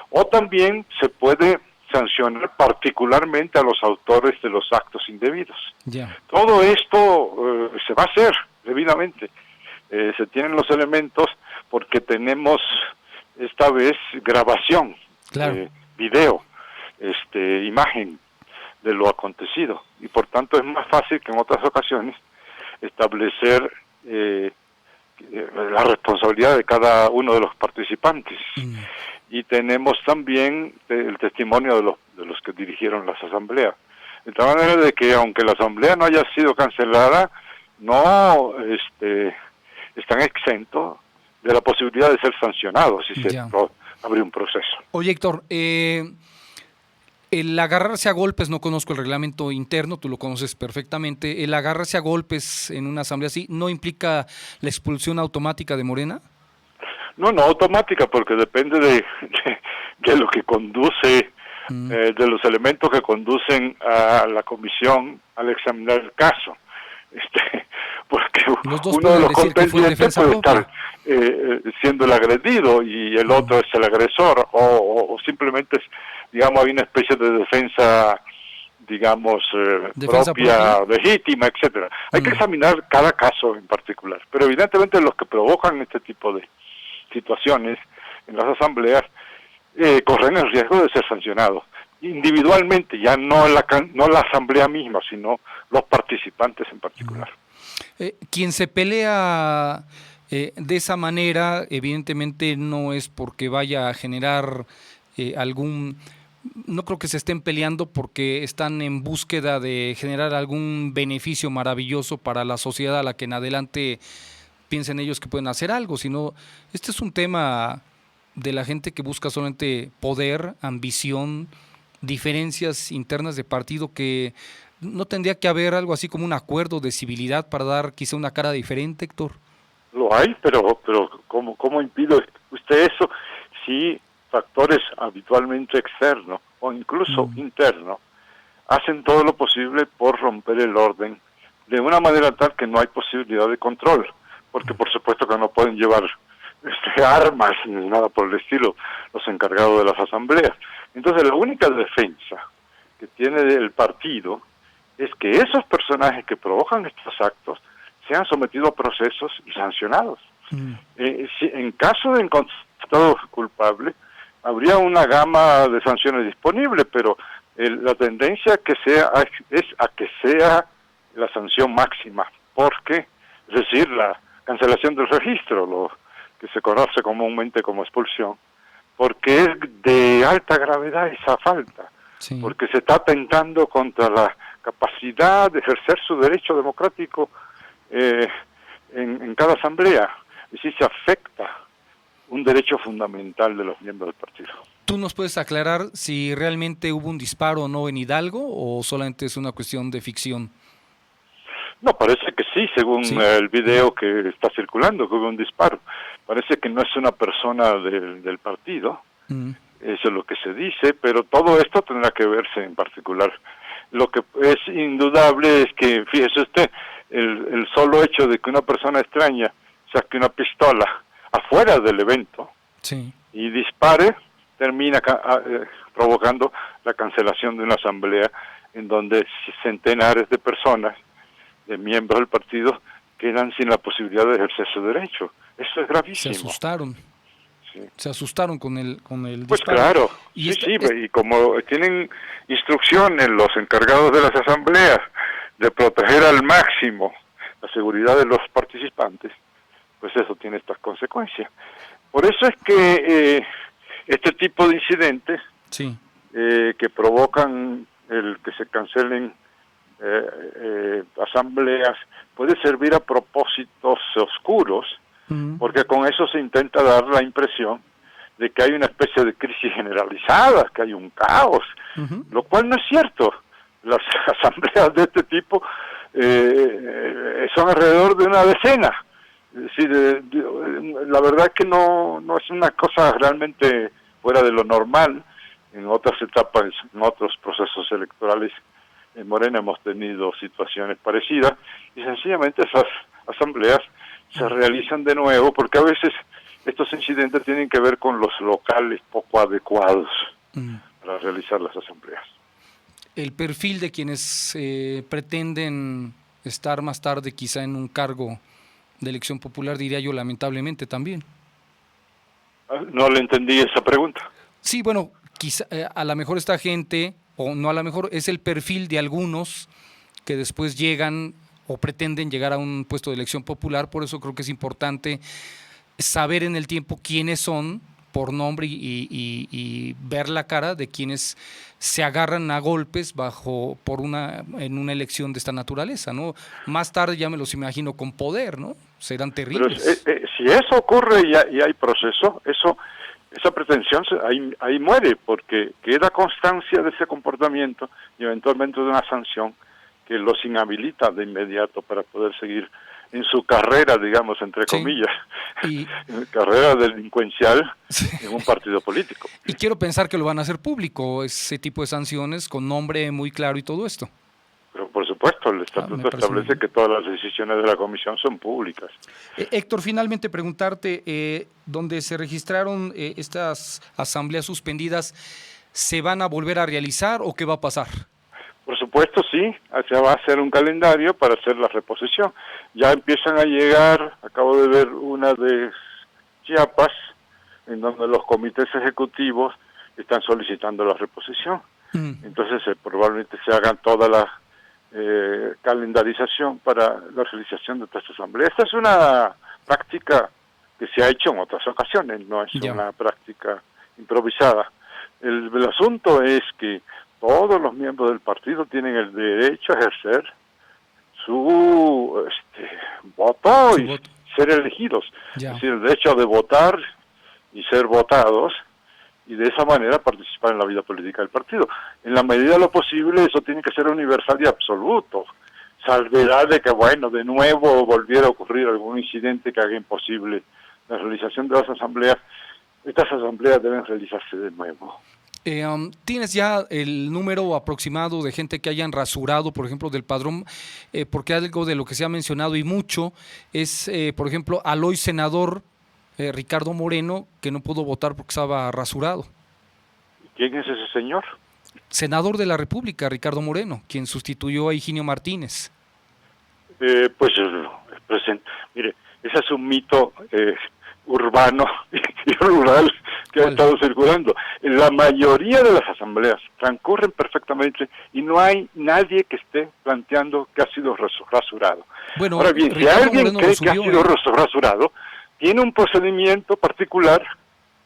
O también se puede sancionar particularmente a los autores de los actos indebidos. Yeah. Todo esto se va a hacer debidamente. Se tienen los elementos porque tenemos esta vez grabación, claro, video, imagen de lo acontecido, y por tanto es más fácil que en otras ocasiones establecer la responsabilidad de cada uno de los participantes. Y tenemos también el testimonio de los que dirigieron las asambleas, de tal manera de que aunque la asamblea no haya sido cancelada, no están exentos de la posibilidad de ser sancionados si se abre un proceso. Oye, Héctor, el agarrarse a golpes, no conozco el reglamento interno, tú lo conoces perfectamente, el agarrarse a golpes en una asamblea así, ¿no implica la expulsión automática de Morena? No automática, porque depende de lo que conduce, de los elementos que conducen a la comisión al examinar el caso. Porque uno de los contendientes puede estar siendo el agredido y el otro es el agresor, o simplemente digamos, hay una especie de defensa, digamos, propia, legítima, etcétera. Hay que examinar cada caso en particular, pero evidentemente los que provocan este tipo de situaciones en las asambleas corren el riesgo de ser sancionados individualmente, ya no la asamblea misma, sino los participantes en particular. Quien se pelea de esa manera, evidentemente no es porque vaya a generar no creo que se estén peleando porque están en búsqueda de generar algún beneficio maravilloso para la sociedad a la que en adelante piensen ellos que pueden hacer algo, sino este es un tema de la gente que busca solamente poder, ambición, diferencias internas de partido, que no tendría que haber algo así como un acuerdo de civilidad para dar quizá una cara diferente, Héctor. Lo hay, pero ¿cómo impide usted eso si factores habitualmente externos o incluso internos hacen todo lo posible por romper el orden de una manera tal que no hay posibilidad de control? Porque por supuesto que no pueden llevar armas ni nada por el estilo los encargados de las asambleas. Entonces la única defensa que tiene el partido es que esos personajes que provocan estos actos sean sometidos a procesos y sancionados. Si en caso de encontrado culpable, habría una gama de sanciones disponibles, pero la tendencia es a que sea la sanción máxima, porque, es decir, la cancelación del registro, lo que se conoce comúnmente como expulsión, porque es de alta gravedad esa falta, porque se está atentando contra la capacidad de ejercer su derecho democrático en cada asamblea, es decir, se afecta un derecho fundamental de los miembros del partido. ¿Tú nos puedes aclarar si realmente hubo un disparo o no en Hidalgo o solamente es una cuestión de ficción? No, parece que sí, según el video que está circulando, que hubo un disparo. Parece que no es una persona del partido, eso es lo que se dice, pero todo esto tendrá que verse en particular. Lo que es indudable es que, fíjese usted, el solo hecho de que una persona extraña saque una pistola afuera del evento y dispare, termina provocando la cancelación de una asamblea en donde centenares de personas, de miembros del partido, quedan sin la posibilidad de ejercer su derecho. Eso es gravísimo. Se asustaron con el pues disparo. Claro, y como tienen instrucciones los encargados de las asambleas de proteger al máximo la seguridad de los participantes, pues eso tiene estas consecuencias. Por eso es que este tipo de incidentes que provocan el que se cancelen asambleas puede servir a propósitos oscuros, porque con eso se intenta dar la impresión de que hay una especie de crisis generalizada, que hay un caos, lo cual no es cierto. Las asambleas de este tipo son alrededor de una decena. Es decir, la verdad es que no es una cosa realmente fuera de lo normal. En otras etapas, en otros procesos electorales en Morena hemos tenido situaciones parecidas, y sencillamente esas asambleas se realizan de nuevo porque a veces estos incidentes tienen que ver con los locales poco adecuados para realizar las asambleas. El perfil de quienes pretenden estar más tarde quizá en un cargo de elección popular, diría yo, lamentablemente también. No le entendí esa pregunta. Sí, bueno, quizá a lo mejor esta gente, o no a lo mejor, es el perfil de algunos que después llegan o pretenden llegar a un puesto de elección popular. Por eso creo que es importante saber en el tiempo quiénes son por nombre y ver la cara de quienes se agarran a golpes en una elección de esta naturaleza, ¿no? Más tarde ya me los imagino con poder, ¿no? Serán terribles. Pero si eso ocurre y hay proceso, esa pretensión ahí muere, porque queda constancia de ese comportamiento y eventualmente de una sanción que los inhabilita de inmediato para poder seguir en su carrera, digamos, entre comillas, carrera delincuencial en un partido político. Y quiero pensar que lo van a hacer público, ese tipo de sanciones, con nombre muy claro y todo esto. Pero por supuesto, el estatuto establece que todas las decisiones de la comisión son públicas. Héctor, finalmente preguntarte, donde se registraron estas asambleas suspendidas, ¿se van a volver a realizar o qué va a pasar? Por supuesto, sí, se va a hacer un calendario para hacer la reposición. Ya empiezan a llegar, acabo de ver una de Chiapas, en donde los comités ejecutivos están solicitando la reposición. Entonces probablemente se hagan toda la calendarización para la realización de estas asambleas. Esta es una práctica que se ha hecho en otras ocasiones, no es una práctica improvisada. El asunto es que todos los miembros del partido tienen el derecho a ejercer su voto y ser elegidos. Es decir, el derecho de votar y ser votados, y de esa manera participar en la vida política del partido. En la medida de lo posible, eso tiene que ser universal y absoluto. Salvedad de que, de nuevo volviera a ocurrir algún incidente que haga imposible la realización de las asambleas. Estas asambleas deben realizarse de nuevo. ¿Tienes ya el número aproximado de gente que hayan rasurado, por ejemplo, del padrón? Porque algo de lo que se ha mencionado y mucho es, por ejemplo, al hoy senador Ricardo Moreno, que no pudo votar porque estaba rasurado. ¿Quién es ese señor? Senador de la República, Ricardo Moreno, quien sustituyó a Higinio Martínez. Mire, ese es un mito urbano y rural que ha estado circulando. La mayoría de las asambleas transcurren perfectamente y no hay nadie que esté planteando que ha sido rasurado. Bueno, ahora bien, si alguien cree que ha sido rasurado, tiene un procedimiento particular,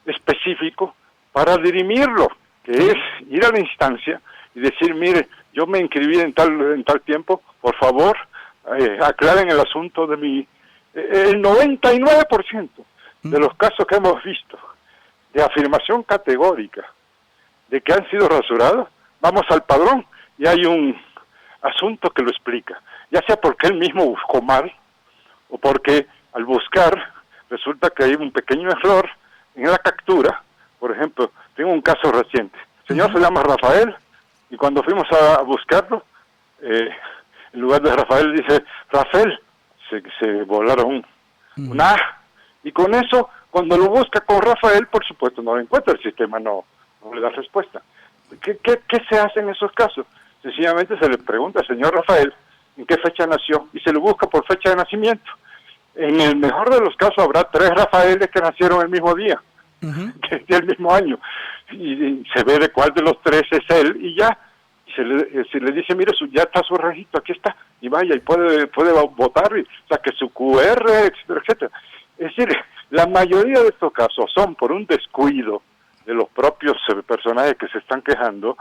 específico, para dirimirlo, que es ir a la instancia y decir, mire, yo me inscribí en tal tiempo, por favor, aclaren el asunto de mi... El 99% de los casos que hemos visto de afirmación categórica de que han sido rasurados, vamos al padrón y hay un asunto que lo explica, ya sea porque él mismo buscó mal o porque al buscar resulta que hay un pequeño error en la captura. Por ejemplo, tengo un caso reciente, el señor se llama Rafael y cuando fuimos a buscarlo, en lugar de Rafael dice Rafael, se volaron un A, y con eso, cuando lo busca con Rafael, por supuesto no lo encuentra, el sistema no le da respuesta. ¿Qué se hace en esos casos? Sencillamente se le pregunta al señor Rafael en qué fecha nació y se lo busca por fecha de nacimiento. En el mejor de los casos habrá 3 Rafaeles que nacieron el mismo día, del mismo año, y se ve de cuál de los 3 es él y ya. Se le dice, mire, ya está su registro, aquí está, y vaya, y puede votar, o sea, que su QR, etcétera, etcétera. Es decir, la mayoría de estos casos son por un descuido de los propios personajes que se están quejando,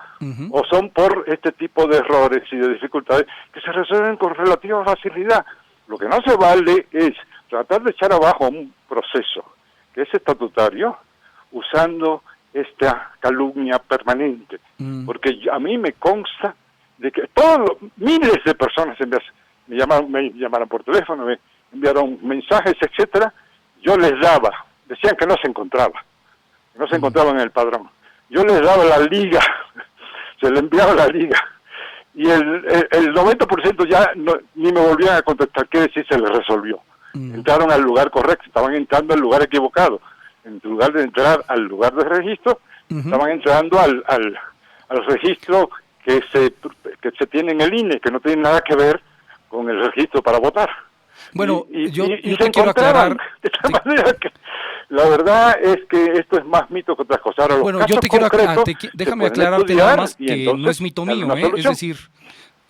o son por este tipo de errores y de dificultades que se resuelven con relativa facilidad. Lo que no se vale es tratar de echar abajo un proceso que es estatutario usando esta calumnia permanente, porque a mí me consta de que miles de personas me llamaron por teléfono, me enviaron mensajes, etcétera. Yo les daba, decían que no se encontraban en el padrón. Yo les daba la liga, se le enviaba la liga, y el 90% ya ni me volvían a contestar, qué decir, se les resolvió. Entraron al lugar correcto, estaban entrando al lugar equivocado. En lugar de entrar al lugar de registro, estaban entrando al registro que se tiene en el INE, que no tiene nada que ver con el registro para votar. Bueno, yo te quiero aclarar. De tal manera que la verdad es que esto es más mito que otras cosas. Ahora, bueno, yo te quiero aclarar, déjame aclararte nada más que no es mito mío, es decir,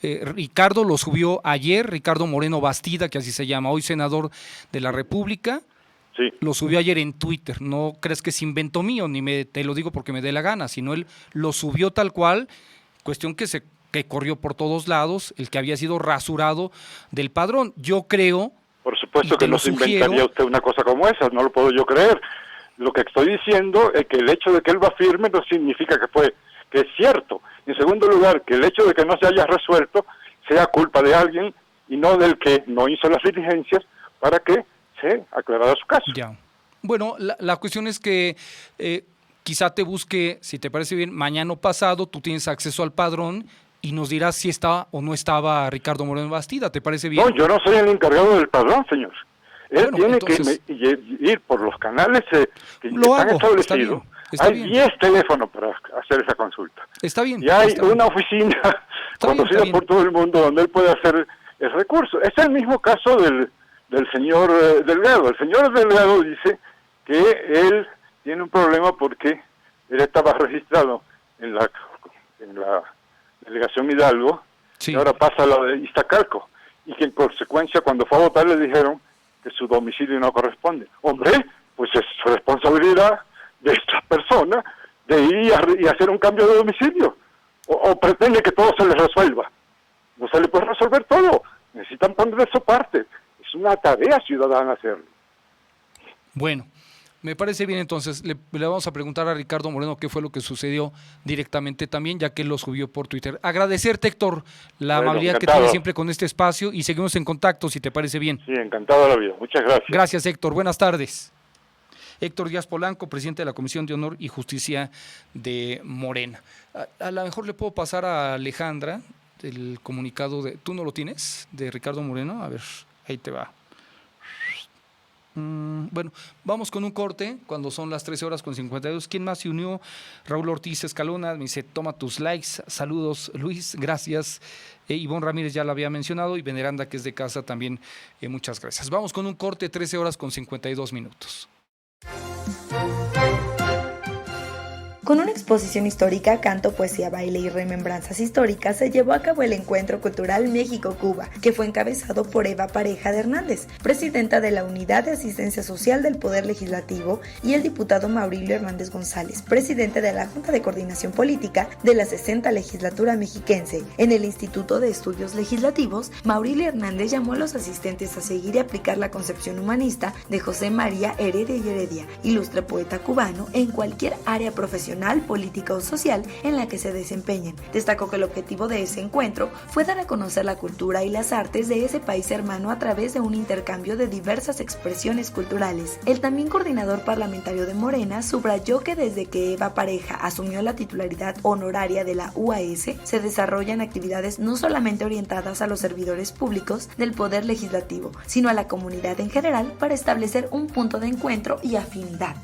Ricardo lo subió ayer, Ricardo Moreno Bastida, que así se llama, hoy senador de la República. Sí. Lo subió ayer en Twitter, no crees que es invento mío, te lo digo porque me dé la gana, sino él lo subió tal cual, cuestión que corrió por todos lados, el que había sido rasurado del padrón. Yo creo... Por supuesto que no se inventaría usted una cosa como esa, no lo puedo yo creer. Lo que estoy diciendo es que el hecho de que él va firme no significa que es cierto. En segundo lugar, que el hecho de que no se haya resuelto sea culpa de alguien y no del que no hizo las diligencias para que aclarará su caso. Ya. Bueno, la cuestión es que quizá te busque, si te parece bien, mañana o pasado, tú tienes acceso al padrón y nos dirás si estaba o no estaba Ricardo Moreno Bastida, ¿te parece bien? No, yo no soy el encargado del padrón, señor. Él tiene que ir por los canales que están establecidos. Hay 10 teléfonos para hacer esa consulta. Está bien. Y hay una oficina conocida por todo el mundo donde él puede hacer el recurso. Es el mismo caso del señor Delgado. El señor Delgado dice que él tiene un problema porque él estaba registrado en la delegación Hidalgo, y ahora pasa a la de Iztacalco, y que en consecuencia cuando fue a votar le dijeron que su domicilio no corresponde. Hombre, pues es su responsabilidad de esta persona de ir y hacer un cambio de domicilio, o pretende que todo se le resuelva. No se le puede resolver todo, necesitan poner de su parte. Es una tarea ciudadana hacerlo. Bueno, me parece bien, entonces le vamos a preguntar a Ricardo Moreno qué fue lo que sucedió directamente también, ya que él lo subió por Twitter. Agradecerte, Héctor, la amabilidad que tienes siempre con este espacio y seguimos en contacto, si te parece bien. Sí, encantado de la vida. Muchas gracias. Gracias, Héctor. Buenas tardes. Héctor Díaz Polanco, presidente de la Comisión de Honor y Justicia de Morena. A lo mejor le puedo pasar a Alejandra el comunicado ¿tú no lo tienes? De Ricardo Moreno. A ver, ahí te va. Bueno, vamos con un corte cuando son las 13:52. ¿Quién más se unió? Raúl Ortiz Escalona me dice, toma tus likes, saludos Luis, gracias. Ivonne Ramírez ya la había mencionado y Veneranda, que es de casa, también muchas gracias. Vamos con un corte, 13:52. Con una exposición histórica, canto, poesía, baile y remembranzas históricas, se llevó a cabo el Encuentro Cultural México-Cuba, que fue encabezado por Eva Pareja de Hernández, presidenta de la Unidad de Asistencia Social del Poder Legislativo, y el diputado Maurilio Hernández González, presidente de la Junta de Coordinación Política de la 60 Legislatura Mexiquense. En el Instituto de Estudios Legislativos, Maurilio Hernández llamó a los asistentes a seguir y aplicar la concepción humanista de José María Heredia y Heredia, ilustre poeta cubano, en cualquier área profesional, política o social en la que se desempeñen. Destacó que el objetivo de ese encuentro fue dar a conocer la cultura y las artes de ese país hermano a través de un intercambio de diversas expresiones culturales. El también coordinador parlamentario de Morena subrayó que desde que Eva Pareja asumió la titularidad honoraria de la UAS, se desarrollan actividades no solamente orientadas a los servidores públicos del Poder Legislativo, sino a la comunidad en general para establecer un punto de encuentro y afinidad.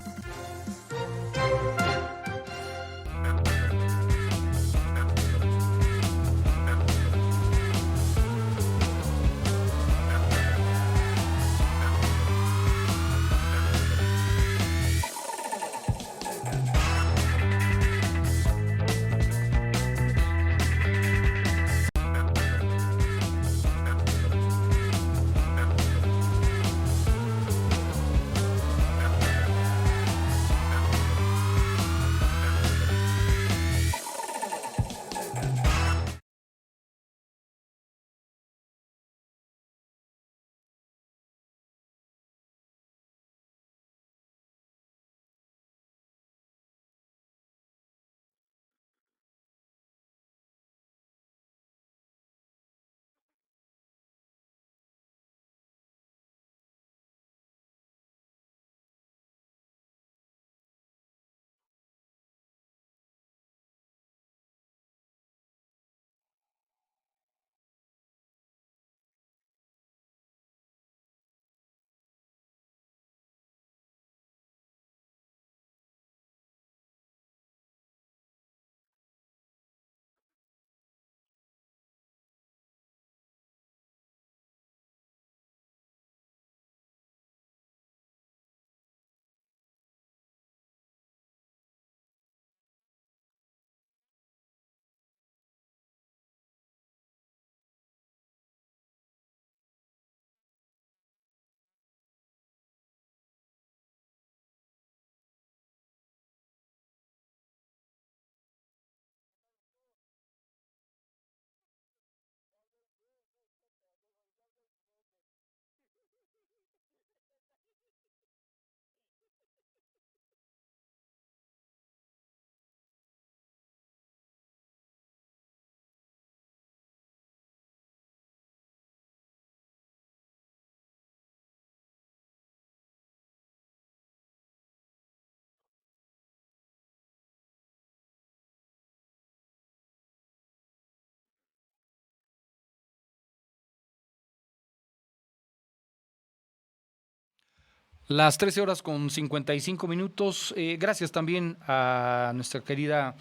Las 13 horas con 55 minutos. Gracias también a nuestra querida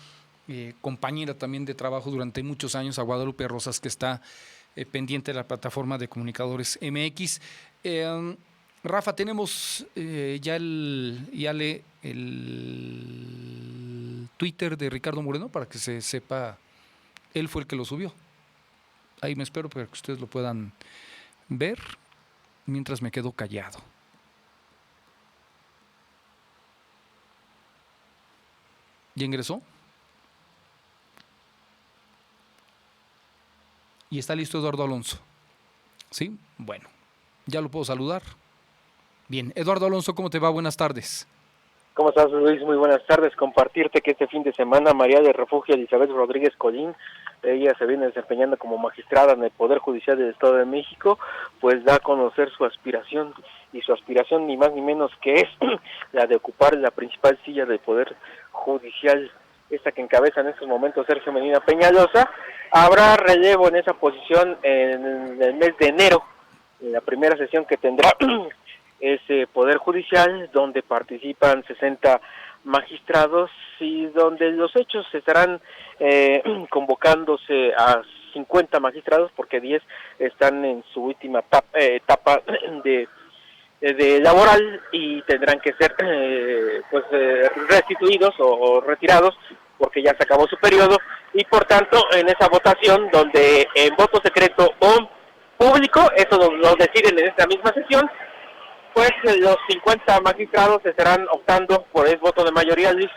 compañera también de trabajo durante muchos años, a Guadalupe Rosas, que está pendiente de la plataforma de Comunicadores MX. Rafa, tenemos ya el Twitter de Ricardo Moreno para que se sepa, él fue el que lo subió. Ahí me espero para que ustedes lo puedan ver mientras me quedo callado. ¿Ya ingresó? Y está listo Eduardo Alonso. ¿Sí? Bueno, ya lo puedo saludar. Bien, Eduardo Alonso, ¿cómo te va? Buenas tardes. ¿Cómo estás, Luis? Muy buenas tardes. Compartirte que este fin de semana María del Refugio Elizabeth Rodríguez Collín, ella se viene desempeñando como magistrada en el Poder Judicial del Estado de México, pues da a conocer su aspiración, y su aspiración ni más ni menos que es la de ocupar la principal silla del Poder Judicial, esta que encabeza en estos momentos Sergio Medina Peñalosa. Habrá relevo en esa posición en el mes de enero, en la primera sesión que tendrá ese Poder Judicial, donde participan 60 magistrados y donde los hechos estarán convocándose a 50 magistrados, porque 10 están en su última etapa de laboral y tendrán que ser restituidos o retirados porque ya se acabó su periodo, y por tanto en esa votación donde en voto secreto o público, eso lo deciden en esta misma sesión, pues los 50 magistrados estarán optando por el voto de mayoría, Luis,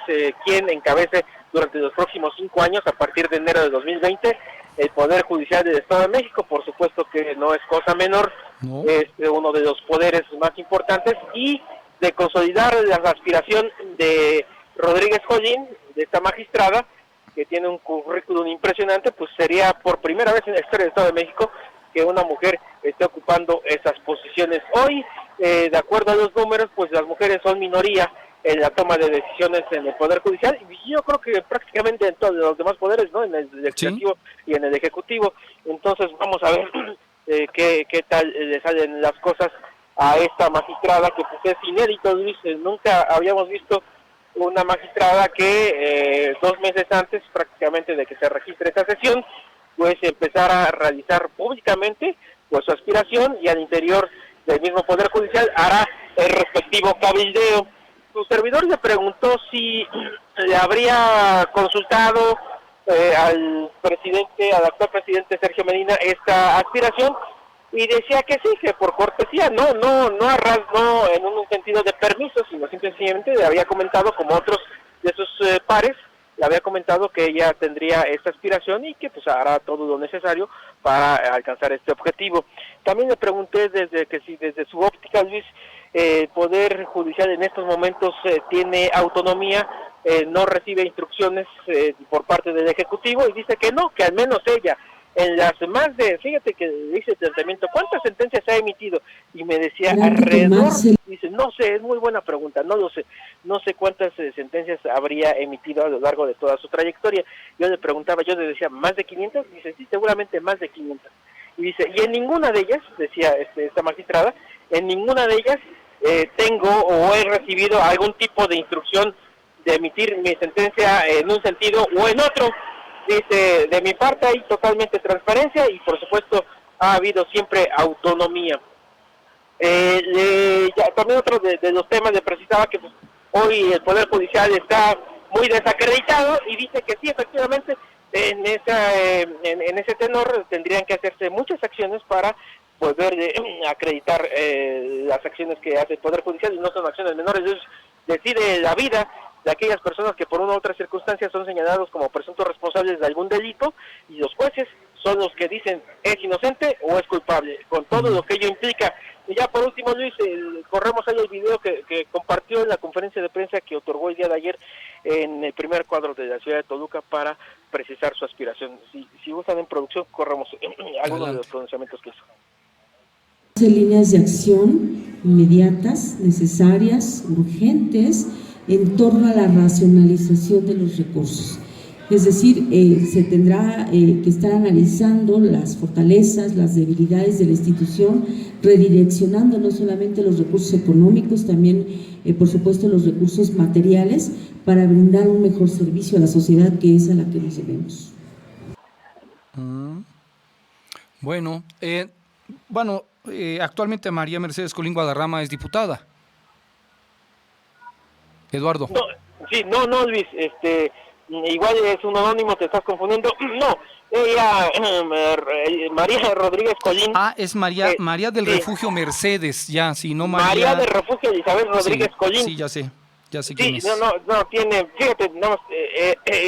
quien encabece durante los próximos 5 años, a partir de enero de 2020, el Poder Judicial del Estado de México. Por supuesto que no es cosa menor, no. Es uno de los poderes más importantes, y de consolidar la aspiración de Rodríguez Collín, de esta magistrada, que tiene un currículum impresionante, pues sería por primera vez en la historia del Estado de México que una mujer esté ocupando esas posiciones. Hoy, de acuerdo a los números, pues las mujeres son minoría en la toma de decisiones en el Poder Judicial, y yo creo que prácticamente en todos los demás poderes, ¿no? En el legislativo, ¿sí?, y en el ejecutivo. Entonces vamos a ver qué tal le salen las cosas a esta magistrada, que pues es inédito, Luis. Nunca habíamos visto una magistrada que 2 meses antes prácticamente de que se registre esta sesión, pues empezara a realizar públicamente pues su aspiración, y al interior del mismo Poder Judicial hará el respectivo cabildeo. Su servidor le preguntó si le habría consultado al actual presidente Sergio Medina esta aspiración, y decía que sí, que por cortesía, no en un sentido de permiso, sino simplemente le había comentado, como otros de sus pares, le había comentado que ella tendría esta aspiración y que pues hará todo lo necesario para alcanzar este objetivo. También le pregunté desde su óptica, Luis, el Poder Judicial en estos momentos tiene autonomía, no recibe instrucciones por parte del Ejecutivo, y dice que no, que al menos ella, en las más de, fíjate que dice el planteamiento, ¿cuántas sentencias ha emitido? Y me decía alrededor, dice, no sé, es muy buena pregunta, no lo sé, no sé cuántas sentencias habría emitido a lo largo de toda su trayectoria. Yo le preguntaba, yo le decía, ¿más de 500? Dice, sí, seguramente más de 500. Y dice, y en ninguna de ellas, decía esta magistrada, en ninguna de ellas tengo o he recibido algún tipo de instrucción de emitir mi sentencia en un sentido o en otro. Dice, de mi parte hay totalmente transparencia y por supuesto ha habido siempre autonomía. También otro de los temas le precisaba que pues, hoy el Poder Judicial está muy desacreditado, y dice que sí, efectivamente, en ese tenor tendrían que hacerse muchas acciones para poder acreditar las acciones que hace el Poder Judicial, y no son acciones menores. Ellos decide la vida de aquellas personas que por una u otra circunstancia son señalados como presuntos responsables de algún delito, y los jueces son los que dicen es inocente o es culpable, con todo lo que ello implica. Y ya por último, Luis, corremos ahí el video que compartió en la conferencia de prensa que otorgó el día de ayer en el primer cuadro de la ciudad de Toluca para precisar su aspiración. Si gustan en producción, corremos algunos de los pronunciamientos que hizo. Líneas de acción inmediatas, necesarias, urgentes, en torno a la racionalización de los recursos. Es decir, se tendrá que estar analizando las fortalezas, las debilidades de la institución, redireccionando no solamente los recursos económicos, también, por supuesto, los recursos materiales para brindar un mejor servicio a la sociedad, que es a la que nos debemos. Bueno, actualmente María Mercedes Colín Guadarrama es diputada. Eduardo. No, Luis, igual es un anónimo, te estás confundiendo. No, ella, María Rodríguez Colín. Es María del Refugio Mercedes, ya, sí, no María del Refugio Elizabeth Rodríguez Colín. Sí, ya sé quién es. No, tiene, fíjate,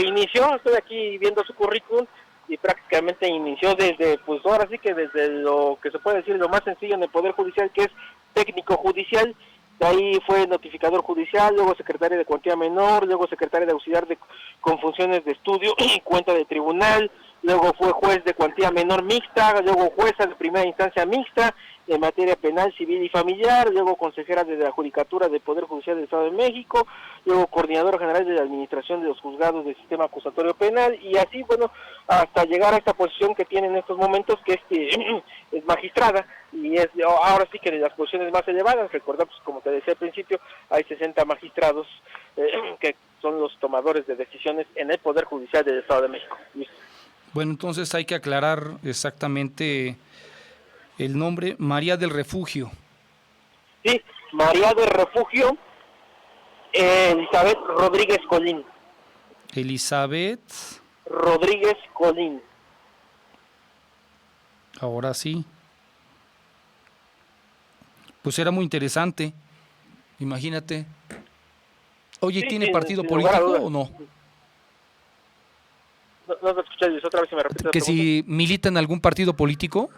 inició, estoy aquí viendo su currículum, y prácticamente inició desde, pues ahora sí que desde lo que se puede decir, lo más sencillo en el Poder Judicial, que es técnico judicial. De ahí fue notificador judicial, luego secretario de cuantía menor, luego secretario de auxiliar con funciones de estudio y cuenta de tribunal, luego fue juez de cuantía menor mixta, luego jueza de primera instancia mixta en materia penal, civil y familiar, luego consejera de la Judicatura del Poder Judicial del Estado de México, luego coordinadora general de la Administración de los Juzgados del Sistema Acusatorio Penal, y así, bueno, hasta llegar a esta posición que tiene en estos momentos, que es magistrada, y es ahora sí que de las posiciones más elevadas. Recordamos, como te decía al principio, hay 60 magistrados que son los tomadores de decisiones en el Poder Judicial del Estado de México. Bueno, entonces hay que aclarar exactamente el nombre. María del Refugio. Sí, María del Refugio Elizabeth Rodríguez Colín. Elizabeth Rodríguez Colín. Ahora sí. Pues era muy interesante. Imagínate. Oye, Sí, ¿tiene sí, partido sin político lugar a dudas. o no? No te escuché, Luis, otra vez si me repites la Que pregunta. si milita en algún partido político.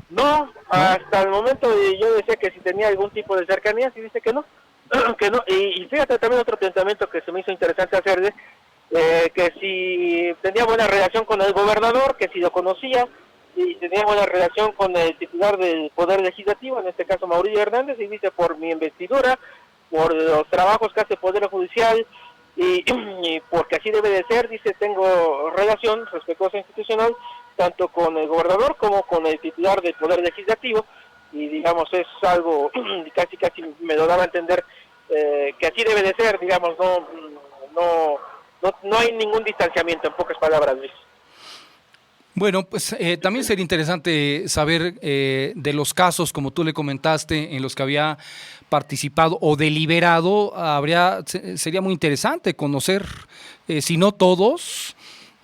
No, hasta el momento yo decía que si tenía algún tipo de cercanía, y dice que no. Que no. Y fíjate también otro planteamiento que se me hizo interesante hacerle, que si tenía buena relación con el gobernador, que si lo conocía, y tenía buena relación con el titular del Poder Legislativo, en este caso Mauricio Hernández, y dice por mi investidura, por los trabajos que hace el Poder Judicial, y porque así debe de ser, dice, tengo relación respetuosa institucional, tanto con el gobernador como con el titular del Poder Legislativo, y digamos, es algo, casi me lo daba a entender, que así debe de ser, digamos, no hay ningún distanciamiento, en pocas palabras, Luis. Bueno, pues también sería interesante saber de los casos, como tú le comentaste, en los que había participado o deliberado. Sería muy interesante conocer, si no todos,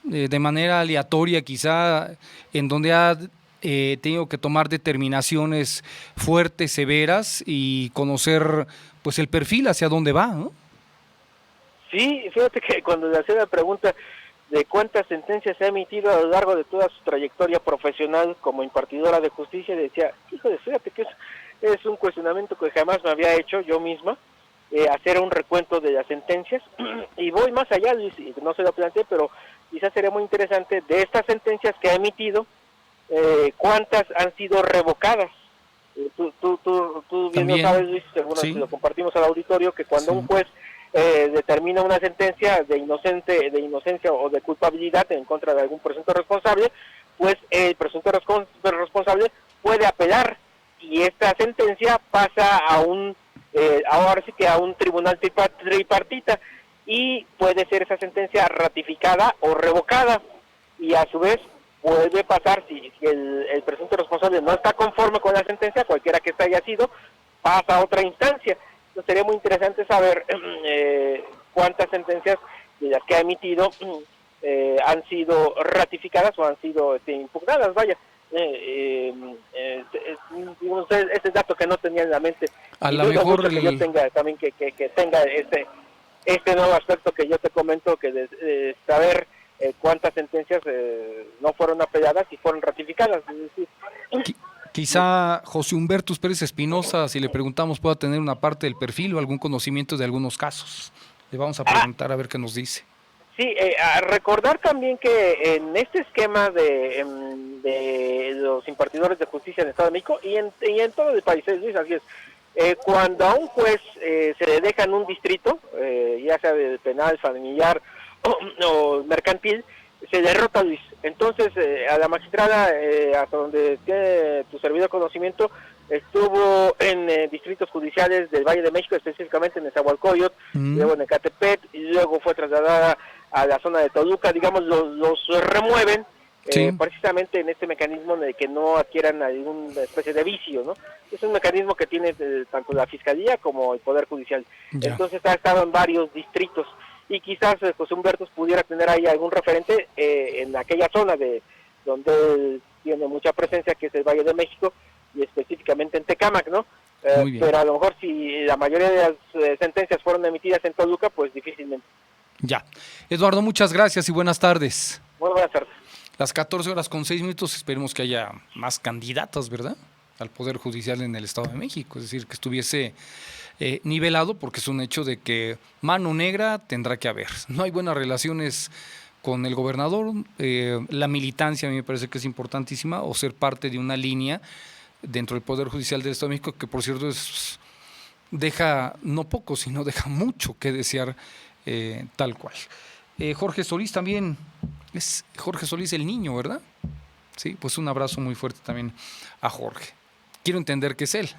de manera aleatoria quizá, en donde ha tenido que tomar determinaciones fuertes, severas, y conocer pues el perfil hacia dónde va, ¿no? Sí, fíjate que cuando le hacía la pregunta de cuántas sentencias se ha emitido a lo largo de toda su trayectoria profesional como impartidora de justicia, decía, híjole, fíjate que es un cuestionamiento que jamás me había hecho yo misma, hacer un recuento de las sentencias, y voy más allá, Luis, y no se lo planteé, pero quizás sería muy interesante, de estas sentencias que ha emitido, cuántas han sido revocadas. Tú bien lo sabes, Luis, seguro sí. Si lo compartimos al auditorio, que cuando un juez determina una sentencia de inocencia o de culpabilidad en contra de algún presunto responsable, pues el presunto responsable puede apelar, y esta sentencia pasa ahora sí que a un tribunal tripartita, y puede ser esa sentencia ratificada o revocada, y a su vez puede pasar, si el presunto responsable no está conforme con la sentencia, cualquiera que esta haya sido, pasa a otra instancia. Entonces sería muy interesante saber cuántas sentencias de las que ha emitido han sido ratificadas o han sido impugnadas, vaya. Ese dato que no tenía en la mente. A lo mejor que yo tenga también que tenga este nuevo aspecto que yo te comento, que de saber cuántas sentencias no fueron apeladas y fueron ratificadas. Es decir, quizá José Humberto Pérez Espinosa, si le preguntamos, pueda tener una parte del perfil o algún conocimiento de algunos casos. Le vamos a preguntar a ver qué nos dice. Sí, a recordar también que en este esquema de los impartidores de justicia en el Estado de México y en todo el país, Luis, así es, cuando a un juez se le deja en un distrito, ya sea de penal, familiar o mercantil, se derrota, Luis. Entonces, a la magistrada, hasta donde tiene tu servidor conocimiento, estuvo en distritos judiciales del Valle de México, específicamente en Nezahualcóyotl, luego en Ecatepec, y luego fue trasladada a la zona de Toluca. Digamos, los remueven precisamente en este mecanismo de que no adquieran alguna especie de vicio, ¿no? Es un mecanismo que tiene tanto la Fiscalía como el Poder Judicial. Entonces ha estado en varios distritos, y quizás José Humberto pudiera tener ahí algún referente en aquella zona de donde él tiene mucha presencia, que es el Valle de México, y específicamente en Tecámac, ¿no? Pero a lo mejor si la mayoría de las sentencias fueron emitidas en Toluca, pues difícilmente. Ya. Eduardo, muchas gracias y buenas tardes. Muy buenas tardes. Las 14:06, esperemos que haya más candidatas, ¿verdad?, al Poder Judicial en el Estado de México, es decir, que estuviese nivelado, porque es un hecho de que mano negra tendrá que haber. No hay buenas relaciones con el gobernador, la militancia a mí me parece que es importantísima, o ser parte de una línea dentro del Poder Judicial del Estado de México, que por cierto deja no poco, sino deja mucho que desear, tal cual. Jorge Solís también, es Jorge Solís el niño, ¿verdad? Sí, pues un abrazo muy fuerte también a Jorge. Quiero entender que es él.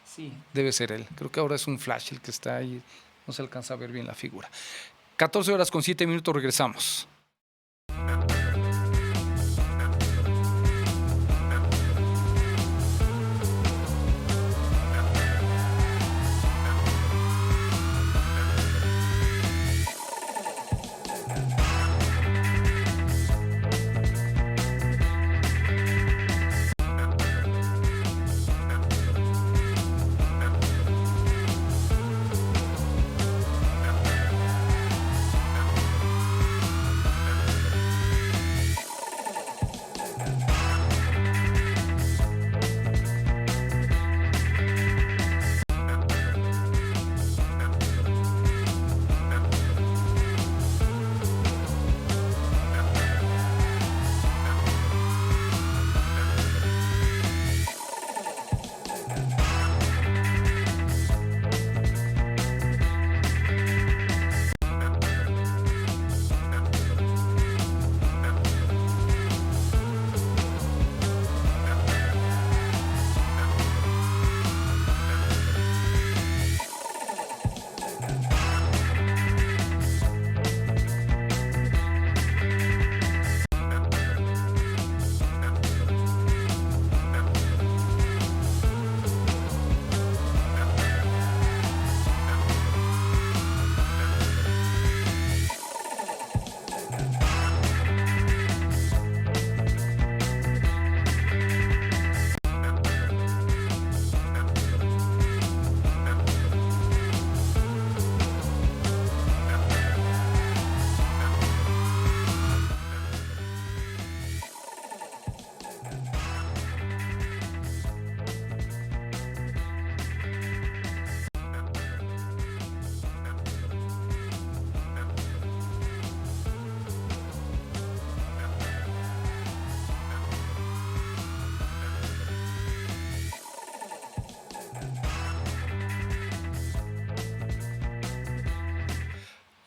Sí, debe ser él. Creo que ahora es un flash el que está ahí, no se alcanza a ver bien la figura. 14:07, regresamos.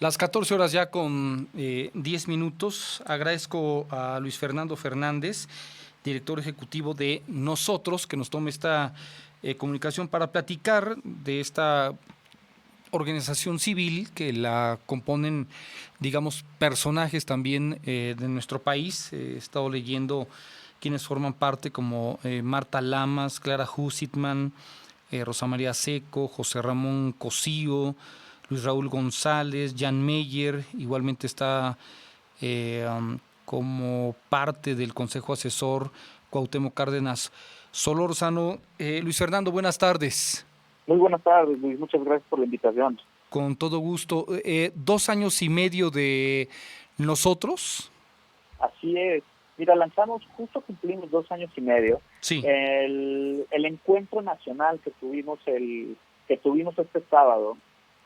Las 14 horas ya con 10 minutos. Agradezco a Luis Fernando Fernández, director ejecutivo de Nosotros, que nos tome esta comunicación para platicar de esta organización civil que la componen, digamos, personajes también de nuestro país. He estado leyendo quienes forman parte, como Marta Lamas, Clara Hussitman, Rosa María Seco, José Ramón Cosío, Luis Raúl González, Jan Meyer, igualmente está como parte del Consejo Asesor Cuauhtémoc Cárdenas Solórzano. Luis Fernando, buenas tardes. Muy buenas tardes, Luis, muchas gracias por la invitación. Con todo gusto. 2 años y medio de Nosotros. Así es. Mira, justo cumplimos 2 años y medio. Sí. El encuentro nacional que tuvimos este sábado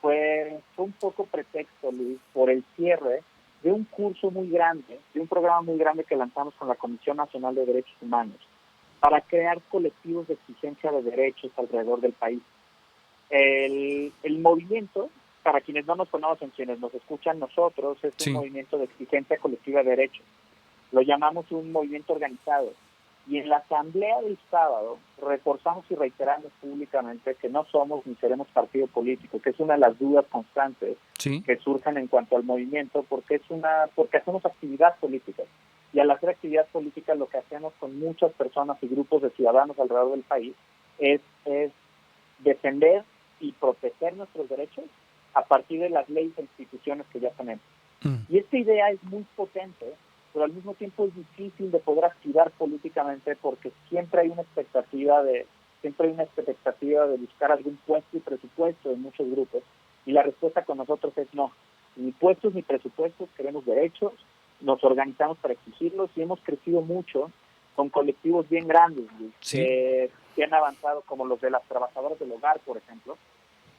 fue un poco pretexto, Luis, por el cierre de un curso muy grande, de un programa muy grande que lanzamos con la Comisión Nacional de Derechos Humanos para crear colectivos de exigencia de derechos alrededor del país. El movimiento, para quienes no nos conocen, quienes nos escuchan nosotros, es un movimiento de exigencia colectiva de derechos. Lo llamamos un movimiento organizado. Y en la asamblea del sábado reforzamos y reiteramos públicamente que no somos ni seremos partido político, que es una de las dudas constantes que surgen en cuanto al movimiento, porque hacemos actividad política. Y al hacer actividad política lo que hacemos con muchas personas y grupos de ciudadanos alrededor del país es defender y proteger nuestros derechos a partir de las leyes e instituciones que ya tenemos. Y esta idea es muy potente, pero al mismo tiempo es difícil de poder activar políticamente porque siempre hay una expectativa de buscar algún puesto y presupuesto en muchos grupos, y la respuesta con nosotros es no, ni puestos ni presupuestos, queremos derechos, nos organizamos para exigirlos y hemos crecido mucho con colectivos bien grandes, que han avanzado, como los de las trabajadoras del hogar, por ejemplo,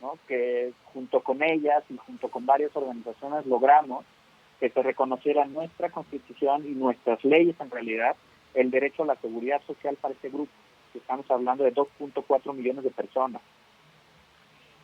¿no? Que junto con ellas y junto con varias organizaciones logramos que se reconociera nuestra Constitución y nuestras leyes, en realidad, el derecho a la seguridad social para este grupo, que estamos hablando de 2.4 millones de personas.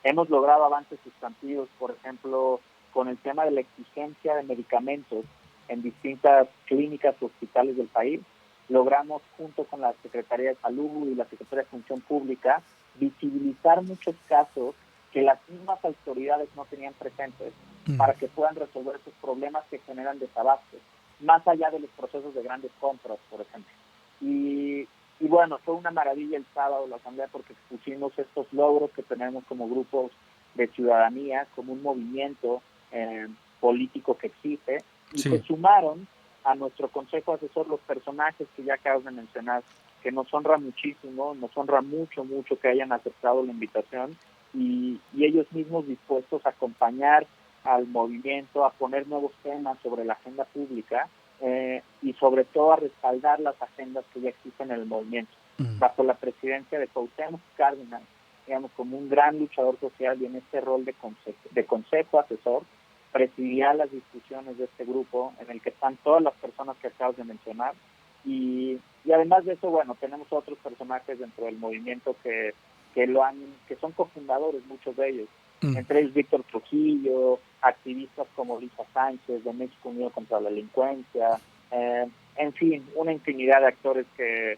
Hemos logrado avances sustantivos, por ejemplo, con el tema de la exigencia de medicamentos en distintas clínicas y hospitales del país. Logramos, junto con la Secretaría de Salud y la Secretaría de Función Pública, visibilizar muchos casos que las mismas autoridades no tenían presentes para que puedan resolver esos problemas que generan desabasto, más allá de los procesos de grandes compras, por ejemplo. Y bueno, fue una maravilla el sábado la asamblea porque expusimos estos logros que tenemos como grupos de ciudadanía, como un movimiento político que existe, y se sumaron a nuestro consejo asesor los personajes que ya acabo de mencionar, que nos honra muchísimo, nos honra mucho que hayan aceptado la invitación, y ellos mismos dispuestos a acompañar al movimiento, a poner nuevos temas sobre la agenda pública y sobre todo a respaldar las agendas que ya existen en el movimiento. Bajo la presidencia de Cuauhtémoc Cárdenas, digamos, como un gran luchador social y en este rol de consejo asesor, presidirá las discusiones de este grupo en el que están todas las personas que acabas de mencionar, y además de eso, bueno, tenemos otros personajes dentro del movimiento que son cofundadores, muchos de ellos, entre ellos Víctor Trujillo, activistas como Lisa Sánchez de México Unido contra la Delincuencia, en fin, una infinidad de actores que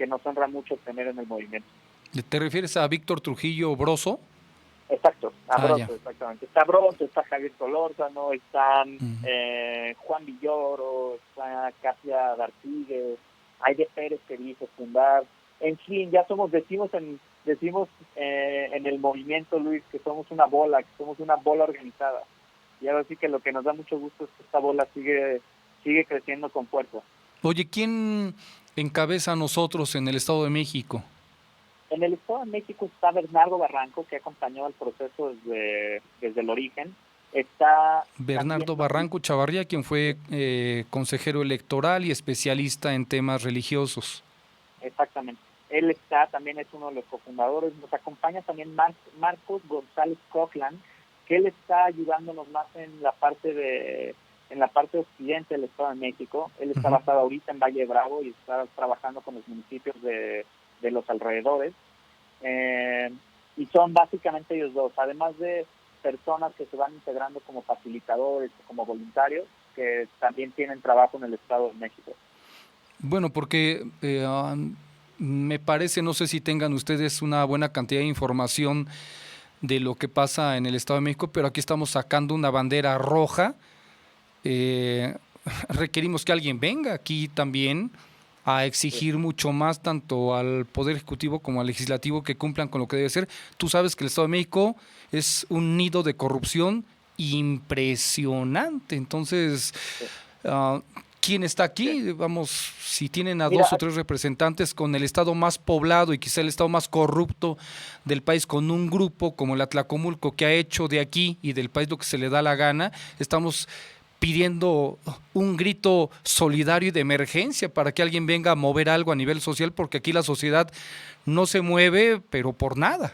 nos honra mucho tener en el movimiento. ¿Te refieres a Víctor Trujillo Broso? Exacto, a Broso, exactamente. Está Broso, está Javier Solórzano, están Juan Villoro, está Katia D'Artigues, Aide Pérez que dice fundar. En fin, ya decimos en el movimiento, Luis, que somos una bola organizada. Y ahora sí que lo que nos da mucho gusto es que esta bola sigue creciendo con fuerza. Oye, ¿quién encabeza a nosotros en el Estado de México? En el Estado de México está Bernardo Barranco, que acompañó el proceso desde el origen. Está Bernardo Barranco Chavarría, quien fue consejero electoral y especialista en temas religiosos. Exactamente. Él también es uno de los cofundadores. Nos acompaña también Marcos González Coughlin, que él está ayudándonos más en la parte occidente del Estado de México. Él está basado ahorita en Valle de Bravo y está trabajando con los municipios de los alrededores. Y son básicamente ellos dos, además de personas que se van integrando como facilitadores o como voluntarios, que también tienen trabajo en el Estado de México. Bueno, porque me parece, no sé si tengan ustedes una buena cantidad de información de lo que pasa en el Estado de México, pero aquí estamos sacando una bandera roja. Requerimos que alguien venga aquí también a exigir mucho más tanto al Poder Ejecutivo como al Legislativo que cumplan con lo que debe ser. Tú sabes que el Estado de México es un nido de corrupción impresionante. Entonces, ¿quién está aquí? Vamos, si tienen a dos o tres representantes con el estado más poblado y quizá el estado más corrupto del país, con un grupo como el Atlacomulco que ha hecho de aquí y del país lo que se le da la gana, estamos pidiendo un grito solidario y de emergencia para que alguien venga a mover algo a nivel social, porque aquí la sociedad no se mueve, pero por nada.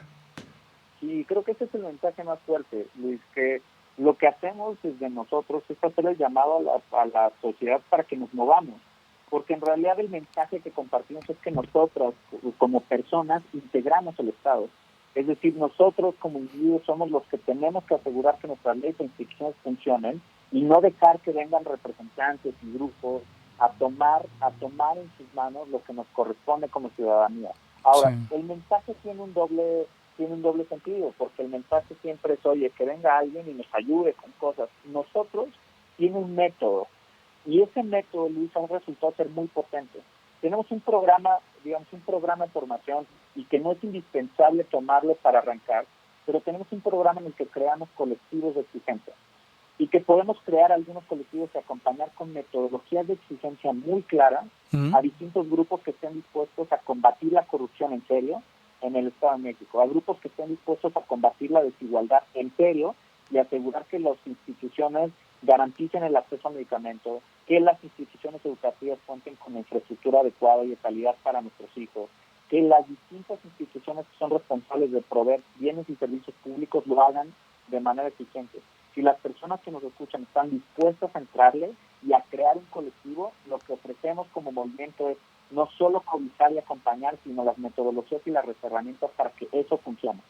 Sí, creo que ese es el mensaje más fuerte, Luis, que lo que hacemos desde nosotros es hacer el llamado a la sociedad para que nos movamos, porque en realidad el mensaje que compartimos es que nosotros, como personas, integramos el Estado. Es decir, nosotros como individuos somos los que tenemos que asegurar que nuestras leyes e instituciones funcionen y no dejar que vengan representantes y grupos a tomar en sus manos lo que nos corresponde como ciudadanía. Ahora, el mensaje tiene un doble sentido, porque el mensaje siempre es, oye, que venga alguien y nos ayude con cosas. Nosotros tiene un método, y ese método, Luis, ha resultado ser muy potente. Tenemos un programa de formación, y que no es indispensable tomarlo para arrancar, pero tenemos un programa en el que creamos colectivos de exigencia, y que podemos crear algunos colectivos y acompañar con metodologías de exigencia muy claras a distintos grupos que estén dispuestos a combatir la corrupción en serio en el Estado de México, a grupos que estén dispuestos a combatir la desigualdad en serio y asegurar que las instituciones garanticen el acceso a medicamentos, que las instituciones educativas cuenten con infraestructura adecuada y de calidad para nuestros hijos, que las distintas instituciones que son responsables de proveer bienes y servicios públicos lo hagan de manera eficiente. Si las personas que nos escuchan están dispuestas a entrarle y a crear un colectivo, lo que ofrecemos como movimiento es no solo cobijar y acompañar, sino las metodologías y las herramientas para que eso funcione.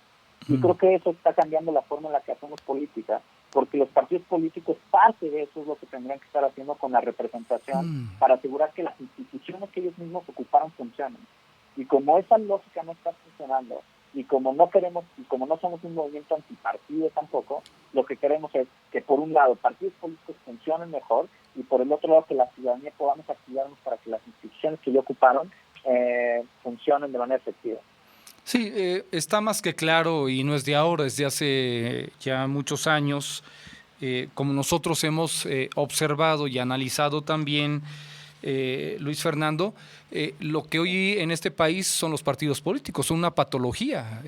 Y creo que eso está cambiando la forma en la que hacemos política, porque los partidos políticos, parte de eso es lo que tendrían que estar haciendo con la representación para asegurar que las instituciones que ellos mismos ocuparon funcionen. Y como esa lógica no está funcionando, y como no somos un movimiento antipartido tampoco, lo que queremos es que por un lado partidos políticos funcionen mejor y por el otro lado que la ciudadanía podamos activarnos para que las instituciones que ya ocuparon funcionen de manera efectiva. Sí, está más que claro y no es de ahora, es de hace ya muchos años, como nosotros hemos observado y analizado también, Luis Fernando, lo que hoy en este país son los partidos políticos, son una patología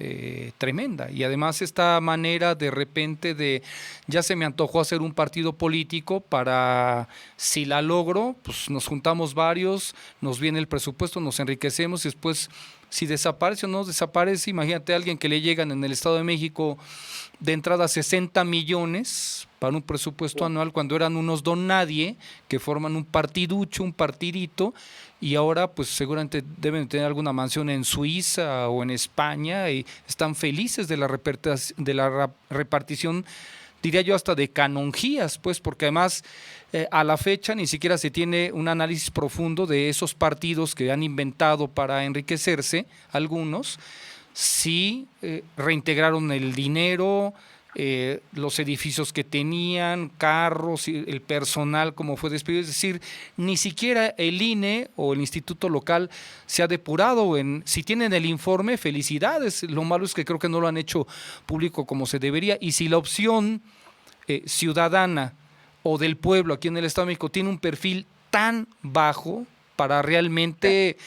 tremenda, y además esta manera de repente de ya se me antojó hacer un partido político para, si la logro, pues nos juntamos varios, nos viene el presupuesto, nos enriquecemos y después si desaparece o no desaparece, imagínate a alguien que le llegan en el Estado de México de entrada 60 millones para un presupuesto anual cuando eran unos don nadie que forman un partiducho, un partidito, y ahora pues seguramente deben tener alguna mansión en Suiza o en España y están felices de la repartición, diría yo hasta de canonjías, pues porque además a la fecha ni siquiera se tiene un análisis profundo de esos partidos que han inventado para enriquecerse, algunos, si reintegraron el dinero, los edificios que tenían, carros, el personal como fue despedido, es decir, ni siquiera el INE o el instituto local se ha depurado en, si tienen el informe, felicidades, lo malo es que creo que no lo han hecho público como se debería, y si la opción ciudadana o del pueblo aquí en el Estado de México tiene un perfil tan bajo para realmente,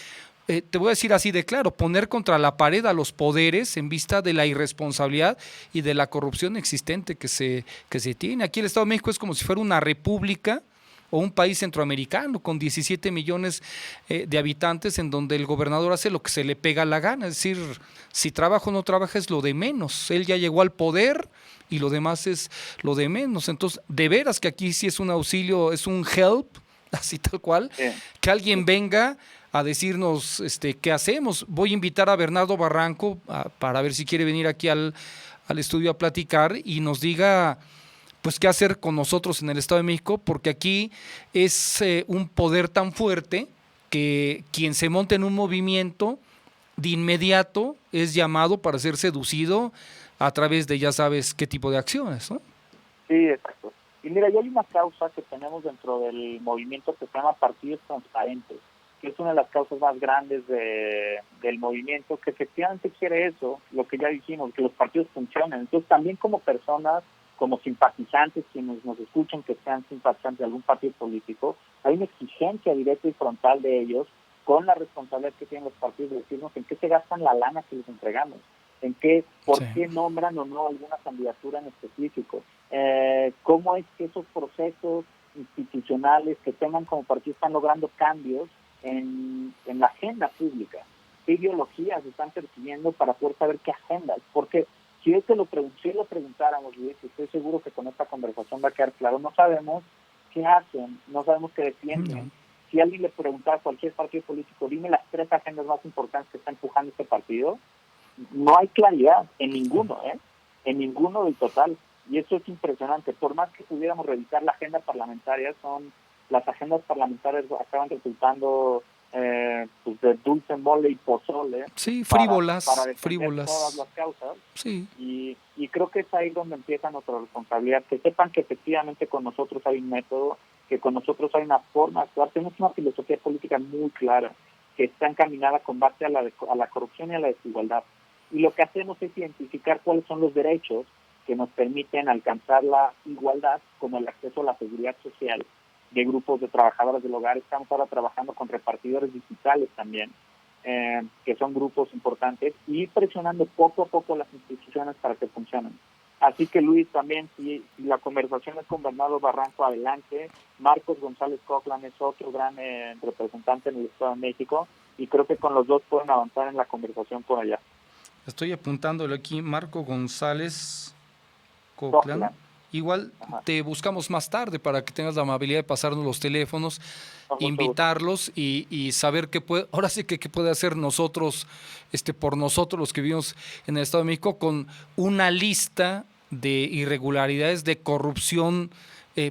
te voy a decir así de claro, poner contra la pared a los poderes en vista de la irresponsabilidad y de la corrupción existente que se tiene. Aquí el Estado de México es como si fuera una república o un país centroamericano con 17 millones de habitantes en donde el gobernador hace lo que se le pega la gana, es decir, si trabaja o no trabaja es lo de menos, él ya llegó al poder y lo demás es lo de menos. Entonces, de veras que aquí sí es un auxilio, es un help, así tal cual, que alguien venga a decirnos qué hacemos. Voy a invitar a Bernardo Barranco para ver si quiere venir aquí al estudio a platicar y nos diga pues qué hacer con nosotros en el Estado de México, porque aquí es un poder tan fuerte que quien se monte en un movimiento de inmediato es llamado para ser seducido a través de ya sabes qué tipo de acciones, ¿no? Sí, exacto. Y mira, ya hay una causa que tenemos dentro del movimiento que se llama Partidos Transparentes, que es una de las causas más grandes del movimiento, que efectivamente quiere eso, lo que ya dijimos, que los partidos funcionen. Entonces también como personas, como simpatizantes, quienes nos escuchan que sean simpatizantes de algún partido político, hay una exigencia directa y frontal de ellos con la responsabilidad que tienen los partidos de decirnos en qué se gastan la lana que les entregamos, en qué, por qué nombran o no alguna candidatura en específico, cómo es que esos procesos institucionales que tengan como partido están logrando cambios en la agenda pública, qué ideologías están persiguiendo para poder saber qué agendas, porque si lo preguntáramos, Luis, estoy seguro que con esta conversación va a quedar claro, no sabemos qué hacen, no sabemos qué defienden. Si alguien le preguntara a cualquier partido político, dime las 3 agendas más importantes que está empujando este partido, no hay claridad en ninguno, en ninguno del total. Y eso es impresionante. Por más que pudiéramos revisar la agenda parlamentaria, las agendas parlamentarias acaban resultando pues de dulce mole y pozole. Sí, frívolas, para defender frívolas. todas las causas. Sí. Y creo que es ahí donde empieza nuestra responsabilidad. Que sepan que efectivamente con nosotros hay un método, que con nosotros hay una forma de actuar. Tenemos una filosofía política muy clara, que está encaminada a combate a la corrupción y a la desigualdad. Y lo que hacemos es identificar cuáles son los derechos que nos permiten alcanzar la igualdad, como el acceso a la seguridad social de grupos de trabajadoras del hogar. Estamos ahora trabajando con repartidores digitales también, que son grupos importantes, y presionando poco a poco las instituciones para que funcionen. Así que, Luis, también, si la conversación es con Bernardo Barranco, adelante. Marcos González Coughlin es otro gran representante en el Estado de México, y creo que con los dos pueden avanzar en la conversación por allá. Estoy apuntándolo aquí, Marco González Coughlin. Igual te buscamos más tarde para que tengas la amabilidad de pasarnos los teléfonos, invitarlos y saber qué puede, ahora sí que qué puede hacer nosotros, por nosotros los que vivimos en el Estado de México, con una lista de irregularidades, de corrupción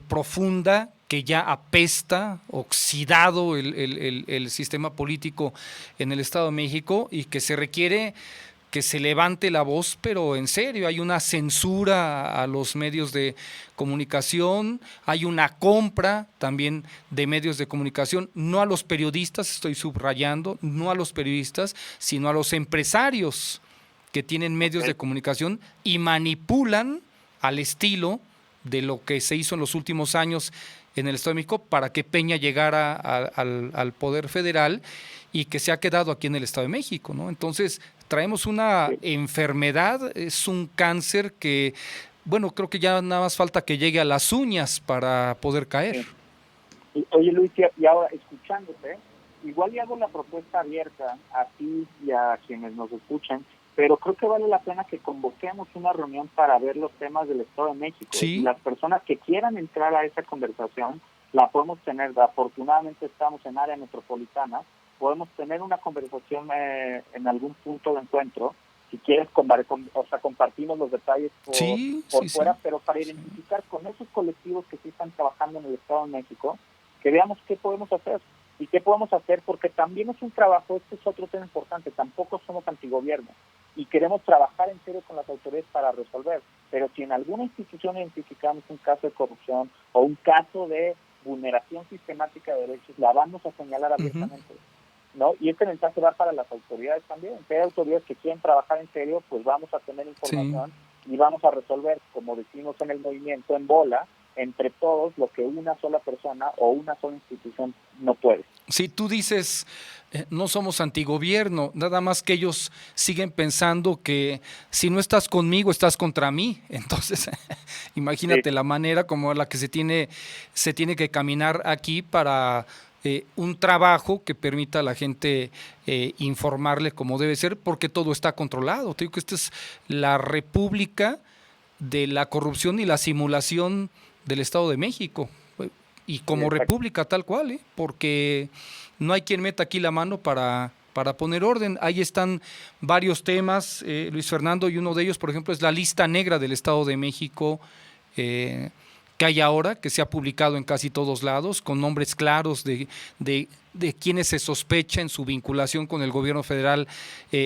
profunda que ya apesta, oxidado el sistema político en el Estado de México, y que se requiere que se levante la voz, pero en serio. Hay una censura a los medios de comunicación, hay una compra también de medios de comunicación, no a los periodistas, estoy subrayando, no a los periodistas, sino a los empresarios que tienen medios de comunicación y manipulan al estilo de lo que se hizo en los últimos años en el Estado de México para que Peña llegara al poder federal y que se ha quedado aquí en el Estado de México, ¿no? Entonces, traemos una enfermedad, es un cáncer que, bueno, creo que ya nada más falta que llegue a las uñas para poder caer. Oye, Luis, y ahora escuchándote, igual y hago la propuesta abierta a ti y a quienes nos escuchan, pero creo que vale la pena que convoquemos una reunión para ver los temas del Estado de México. Sí. Y las personas que quieran entrar a esa conversación, la podemos tener. Afortunadamente estamos en área metropolitana, podemos tener una conversación en algún punto de encuentro. Si quieres, compartimos los detalles por fuera, pero para identificar con esos colectivos que sí están trabajando en el Estado de México, que veamos qué podemos hacer. ¿Y qué podemos hacer? Porque también es un trabajo, este es otro tema importante, tampoco somos antigobierno y queremos trabajar en serio con las autoridades para resolver. Pero si en alguna institución identificamos un caso de corrupción o un caso de vulneración sistemática de derechos, la vamos a señalar abiertamente. ¿No? Y este mensaje va para las autoridades también. Si hay autoridades que quieren trabajar en serio, pues vamos a tener información y vamos a resolver, como decimos en el movimiento, en bola, entre todos, lo que una sola persona o una sola institución no puede. Sí, tú dices, no somos antigobierno, nada más que ellos siguen pensando que si no estás conmigo, estás contra mí. Entonces, imagínate la manera como la que se tiene que caminar aquí para un trabajo que permita a la gente informarle como debe ser, porque todo está controlado. Te digo que esta es la república de la corrupción y la simulación del Estado de México, y como república tal cual, porque no hay quien meta aquí la mano para poner orden. Ahí están varios temas, Luis Fernando, y uno de ellos, por ejemplo, es la lista negra del Estado de México, que hay ahora, que se ha publicado en casi todos lados, con nombres claros de quienes se sospecha en su vinculación con el gobierno federal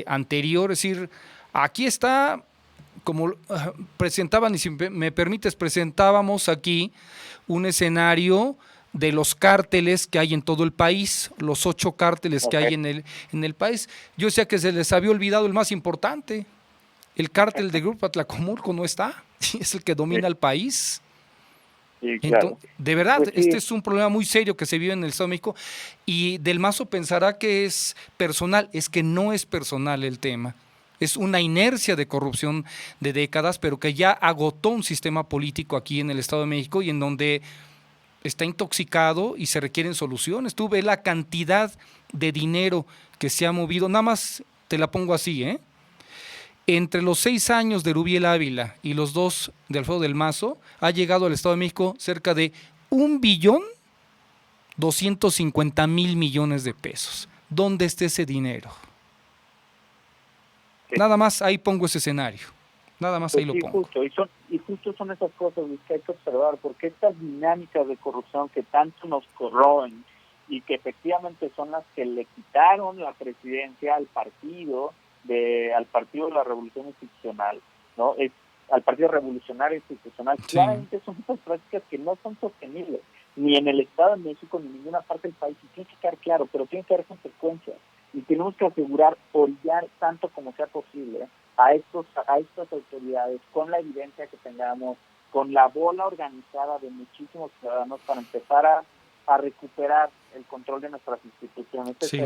anterior. Es decir, aquí está, como presentaban, y si me permites, presentábamos aquí un escenario de los cárteles que hay en todo el país, los 8 cárteles que hay en el país. Yo decía que se les había olvidado el más importante, el cártel de Grupo Atlacomulco no está, es el que domina el país. Sí, claro. Entonces, de verdad, pues este es un problema muy serio que se vive en el Estado de México, y Del Mazo pensará que es personal, es que no es personal el tema. Es una inercia de corrupción de décadas, pero que ya agotó un sistema político aquí en el Estado de México y en donde está intoxicado y se requieren soluciones. Tú ves la cantidad de dinero que se ha movido, nada más te la pongo así, entre los 6 años de Rubiel Ávila y los 2 de Alfredo del Mazo, ha llegado al Estado de México cerca de 1.250.000 millones de pesos. ¿Dónde está ese dinero? Nada más ahí pongo ese escenario. Nada más ahí lo pongo. Justo son esas cosas que hay que observar, porque estas dinámicas de corrupción que tanto nos corroen y que efectivamente son las que le quitaron la presidencia al partido de la Revolución Institucional, ¿no? Al Partido Revolucionario Institucional. Sí. Claramente son estas prácticas que no son sostenibles, ni en el Estado de México, ni en ninguna parte del país, y tiene que quedar claro, pero tiene que haber consecuencias, y tenemos que asegurar, orillar tanto como sea posible a estas autoridades, con la evidencia que tengamos, con la bola organizada de muchísimos ciudadanos, para empezar a recuperar el control de nuestras instituciones. Sí.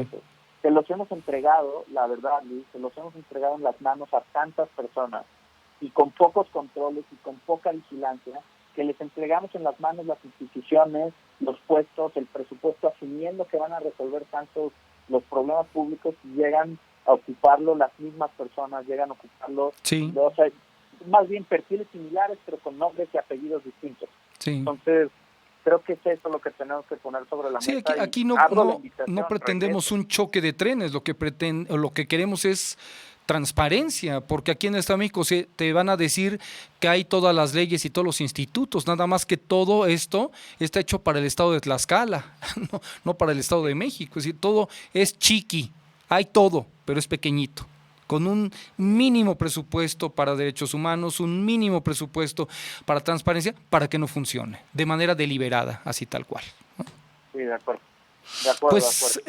Se los hemos entregado, la verdad, Luis, se los hemos entregado en las manos a tantas personas, y con pocos controles y con poca vigilancia, que les entregamos en las manos las instituciones, los puestos, el presupuesto, asumiendo que van a resolver tantos los problemas públicos, y llegan a ocuparlo las mismas personas, llegan a ocuparlo, sí. O sea, más bien perfiles similares, pero con nombres y apellidos distintos. Sí. Entonces, creo que es eso lo que tenemos que poner sobre la mesa. Sí, aquí no pretendemos un choque de trenes, lo que queremos es transparencia, porque aquí en el Estado de México te van a decir que hay todas las leyes y todos los institutos, nada más que todo esto está hecho para el Estado de Tlaxcala, no para el Estado de México, es decir, todo es chiqui, hay todo, pero es pequeñito, con un mínimo presupuesto para derechos humanos, un mínimo presupuesto para transparencia, para que no funcione, de manera deliberada, así tal cual, ¿no? Sí, de acuerdo. Pues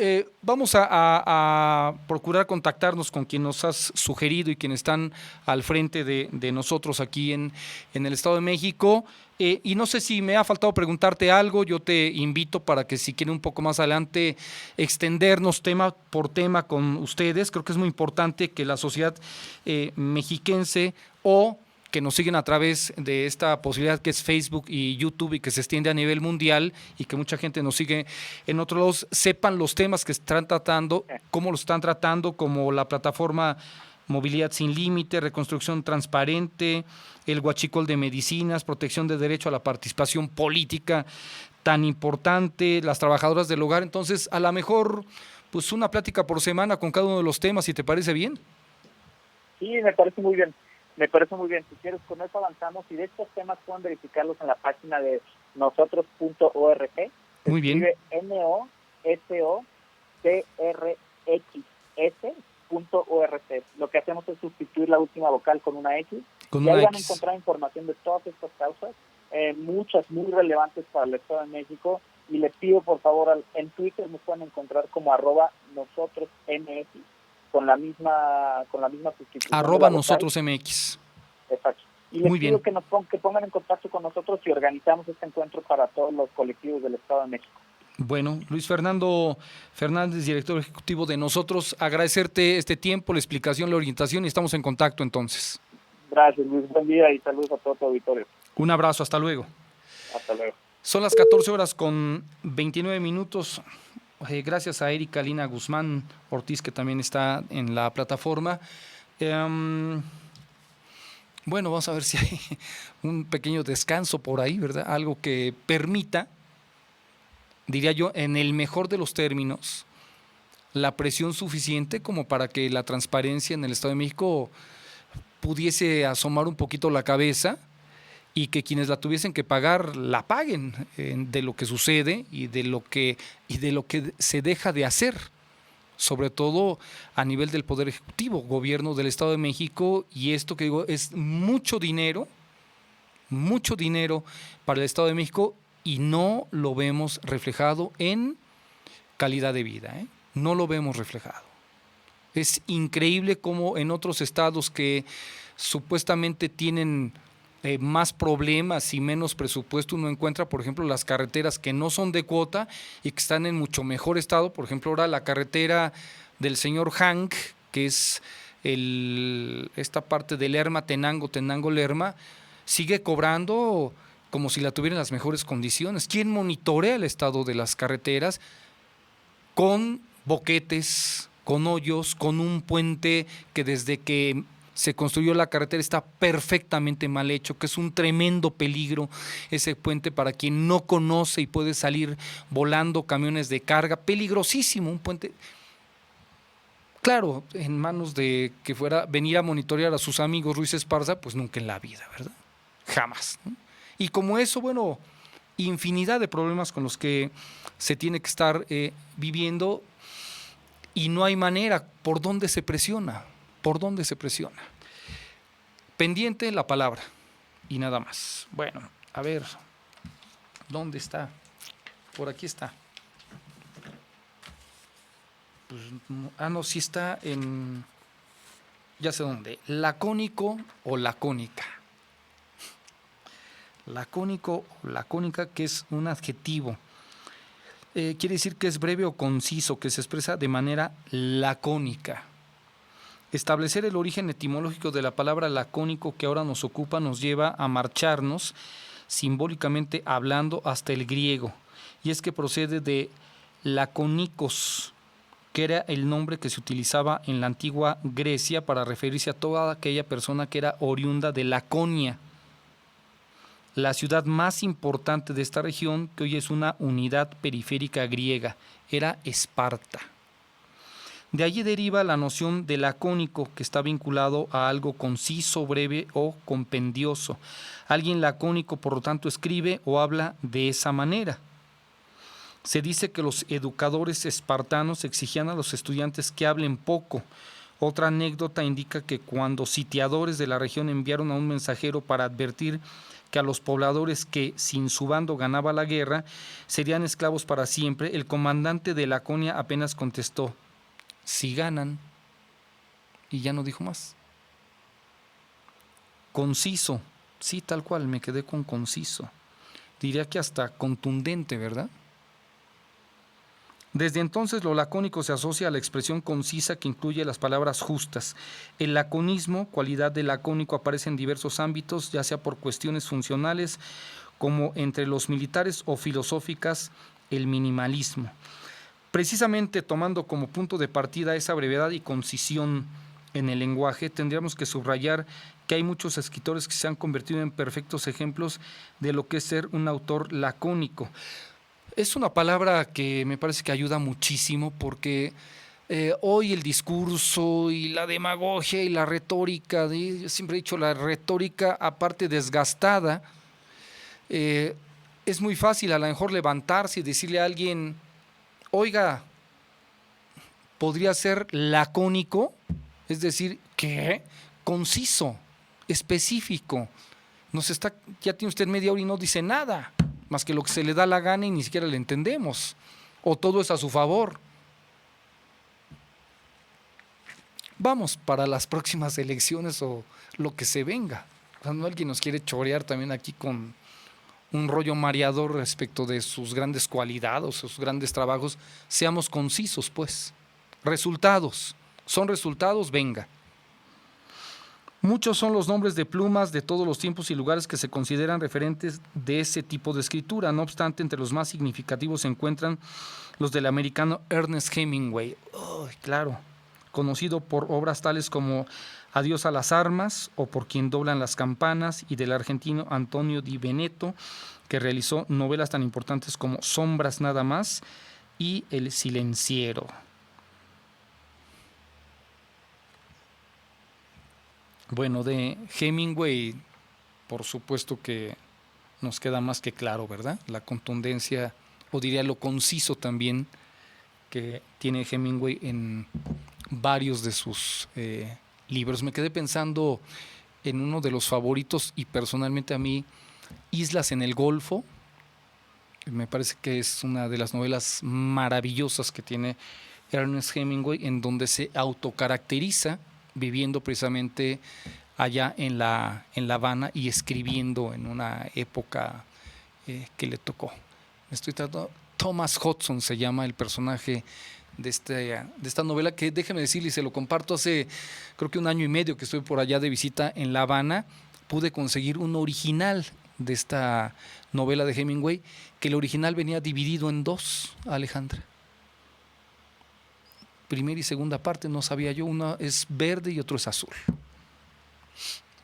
vamos a procurar contactarnos con quien nos has sugerido y quienes están al frente de nosotros aquí en el Estado de México. Y no sé si me ha faltado preguntarte algo, yo te invito para que si quieren un poco más adelante extendernos tema por tema con ustedes. Creo que es muy importante que la sociedad mexiquense o que nos siguen a través de esta posibilidad que es Facebook y YouTube y que se extiende a nivel mundial y que mucha gente nos sigue en otros lados, sepan los temas que están tratando, cómo lo están tratando, como la plataforma Movilidad Sin Límite, Reconstrucción Transparente, el Huachicol de Medicinas, protección de derecho a la participación política tan importante, las trabajadoras del hogar. Entonces, a lo mejor, pues una plática por semana con cada uno de los temas, si te parece bien. Sí, me parece muy bien. Me parece muy bien. Si quieres, con eso avanzamos, y de estos temas pueden verificarlos en la página de nosotros.org. Muy bien. NOSOTRXS.org. Lo que hacemos es sustituir la última vocal con una X. Y ahí van a encontrar información de todas estas causas, muchas muy relevantes para el Estado de México. Y les pido, por favor, en Twitter nos pueden encontrar como @nosotrosmx. Con la misma sustitución. @nosotrosmx. Exacto. Y les pido que pongan en contacto con nosotros y organizamos este encuentro para todos los colectivos del Estado de México. Bueno, Luis Fernando Fernández, director ejecutivo de Nosotros, agradecerte este tiempo, la explicación, la orientación, y estamos en contacto entonces. Gracias, Luis. Buen día y saludos a todo tu auditorio. Un abrazo, hasta luego. Hasta luego. Son las 14:29. Gracias a Erika Lina Guzmán Ortiz, que también está en la plataforma. Bueno, vamos a ver si hay un pequeño descanso por ahí, ¿verdad? Algo que permita, diría yo, en el mejor de los términos, la presión suficiente como para que la transparencia en el Estado de México pudiese asomar un poquito la cabeza y que quienes la tuviesen que pagar la paguen de lo que sucede y de lo que se deja de hacer, sobre todo a nivel del Poder Ejecutivo, gobierno del Estado de México. Y esto que digo es mucho dinero para el Estado de México, y no lo vemos reflejado en calidad de vida, no lo vemos reflejado. Es increíble cómo en otros estados que supuestamente tienen más problemas y menos presupuesto, uno encuentra, por ejemplo, las carreteras que no son de cuota y que están en mucho mejor estado. Por ejemplo, ahora la carretera del señor Hank, que es esta parte de Lerma, Tenango Lerma, sigue cobrando como si la tuviera en las mejores condiciones. ¿Quién monitorea el estado de las carreteras? Con boquetes, con hoyos, con un puente que desde que se construyó la carretera está perfectamente mal hecho, que es un tremendo peligro ese puente para quien no conoce, y puede salir volando camiones de carga, peligrosísimo, un puente. Claro, en manos de que fuera venir a monitorear a sus amigos Ruiz Esparza, pues nunca en la vida, ¿verdad? Jamás, ¿no? Y como eso, bueno, infinidad de problemas con los que se tiene que estar viviendo y no hay manera. ¿Por dónde se presiona? ¿Por dónde se presiona? Pendiente la palabra y nada más. Bueno, a ver, ¿dónde está? Por aquí está. Pues, no, sí está en, ya sé dónde, lacónico o lacónica. Lacónico o lacónica, que es un adjetivo. Quiere decir que es breve o conciso, que se expresa de manera lacónica. Establecer el origen etimológico de la palabra lacónico que ahora nos ocupa nos lleva a marcharnos, simbólicamente hablando, hasta el griego. Y es que procede de lacónicos, que era el nombre que se utilizaba en la antigua Grecia para referirse a toda aquella persona que era oriunda de Laconia, la ciudad más importante de esta región, que hoy es una unidad periférica griega, era Esparta. De allí deriva la noción de lacónico, que está vinculado a algo conciso, breve o compendioso. Alguien lacónico, por lo tanto, escribe o habla de esa manera. Se dice que los educadores espartanos exigían a los estudiantes que hablen poco. Otra anécdota indica que cuando sitiadores de la región enviaron a un mensajero para advertir que a los pobladores que sin su bando ganaba la guerra serían esclavos para siempre, el comandante de Laconia apenas contestó: si ganan, y ya no dijo más. Conciso, sí, tal cual, me quedé con conciso. Diría que hasta contundente, ¿verdad? Desde entonces lo lacónico se asocia a la expresión concisa que incluye las palabras justas. El laconismo, cualidad de lacónico, aparece en diversos ámbitos, ya sea por cuestiones funcionales como entre los militares o filosóficas, el minimalismo. Precisamente tomando como punto de partida esa brevedad y concisión en el lenguaje, tendríamos que subrayar que hay muchos escritores que se han convertido en perfectos ejemplos de lo que es ser un autor lacónico. Es una palabra que me parece que ayuda muchísimo porque hoy el discurso y la demagogia y la retórica, yo siempre he dicho, la retórica aparte desgastada, es muy fácil a lo mejor levantarse y decirle a alguien: oiga, podría ser lacónico, es decir, ¿qué? Conciso, específico. Ya tiene usted media hora y no dice nada, más que lo que se le da la gana y ni siquiera le entendemos. O todo es a su favor. Vamos para las próximas elecciones o lo que se venga. Cuando alguien nos quiere chorear también aquí con un rollo mareador respecto de sus grandes cualidades, sus grandes trabajos, seamos concisos, pues. Resultados. ¿Son resultados? Venga. Muchos son los nombres de plumas de todos los tiempos y lugares que se consideran referentes de ese tipo de escritura. No obstante, entre los más significativos se encuentran los del americano Ernest Hemingway. Claro, conocido por obras tales como Adiós a las armas o Por quien doblan las campanas, y del argentino Antonio Di Veneto, que realizó novelas tan importantes como Sombras nada más y El silenciero. Bueno, de Hemingway, por supuesto que nos queda más que claro, ¿verdad? La contundencia, o diría lo conciso también, que tiene Hemingway en varios de sus libros. Me quedé pensando en uno de los favoritos, y personalmente a mí, Islas en el Golfo. Me parece que es una de las novelas maravillosas que tiene Ernest Hemingway, en donde se autocaracteriza viviendo precisamente allá en La Habana y escribiendo en una época que le tocó. Thomas Hudson se llama el personaje de esta novela, que déjeme decirle, y se lo comparto, hace creo que 1 año y medio que estoy por allá de visita en La Habana, pude conseguir un original de esta novela de Hemingway, que el original venía dividido en 2, Alejandra. Primera y segunda parte, no sabía yo, una es verde y otro es azul.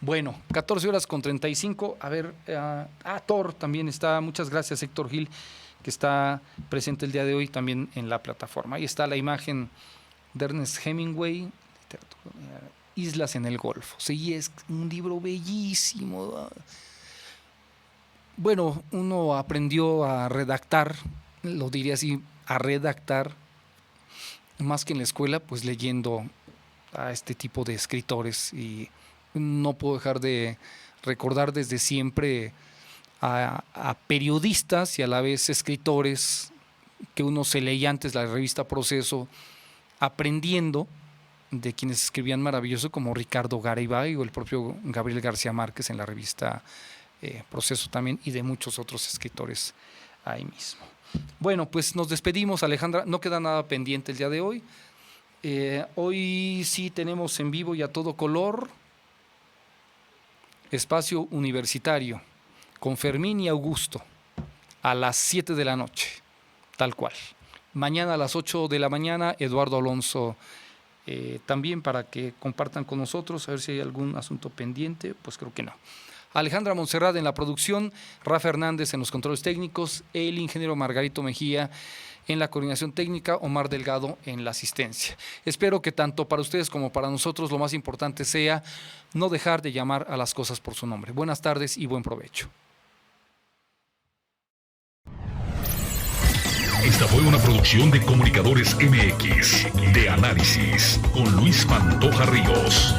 Bueno, 14:35, a ver, Thor también está, muchas gracias Héctor Gil, que está presente el día de hoy también en la plataforma. Ahí está la imagen de Ernest Hemingway, Islas en el Golfo. Sí, es un libro bellísimo. Bueno, uno aprendió a redactar, lo diría así, a redactar, más que en la escuela, pues leyendo a este tipo de escritores, y no puedo dejar de recordar desde siempre a periodistas y a la vez escritores que uno se leía antes la revista Proceso, aprendiendo de quienes escribían maravilloso, como Ricardo Garibay o el propio Gabriel García Márquez en la revista Proceso también, y de muchos otros escritores ahí mismo. Bueno, pues nos despedimos, Alejandra, no queda nada pendiente el día de hoy. Hoy sí tenemos en vivo y a todo color Espacio Universitario con Fermín y Augusto a las 7 de la noche, tal cual. Mañana a las 8 de la mañana, Eduardo Alonso también, para que compartan con nosotros, a ver si hay algún asunto pendiente. Pues creo que no. Alejandra Montserrat en la producción, Rafa Hernández en los controles técnicos, el ingeniero Margarito Mejía en la coordinación técnica, Omar Delgado en la asistencia. Espero que tanto para ustedes como para nosotros lo más importante sea no dejar de llamar a las cosas por su nombre. Buenas tardes y buen provecho. Esta fue una producción de Comunicadores MX, de Análisis, con Luis Pantoja Ríos.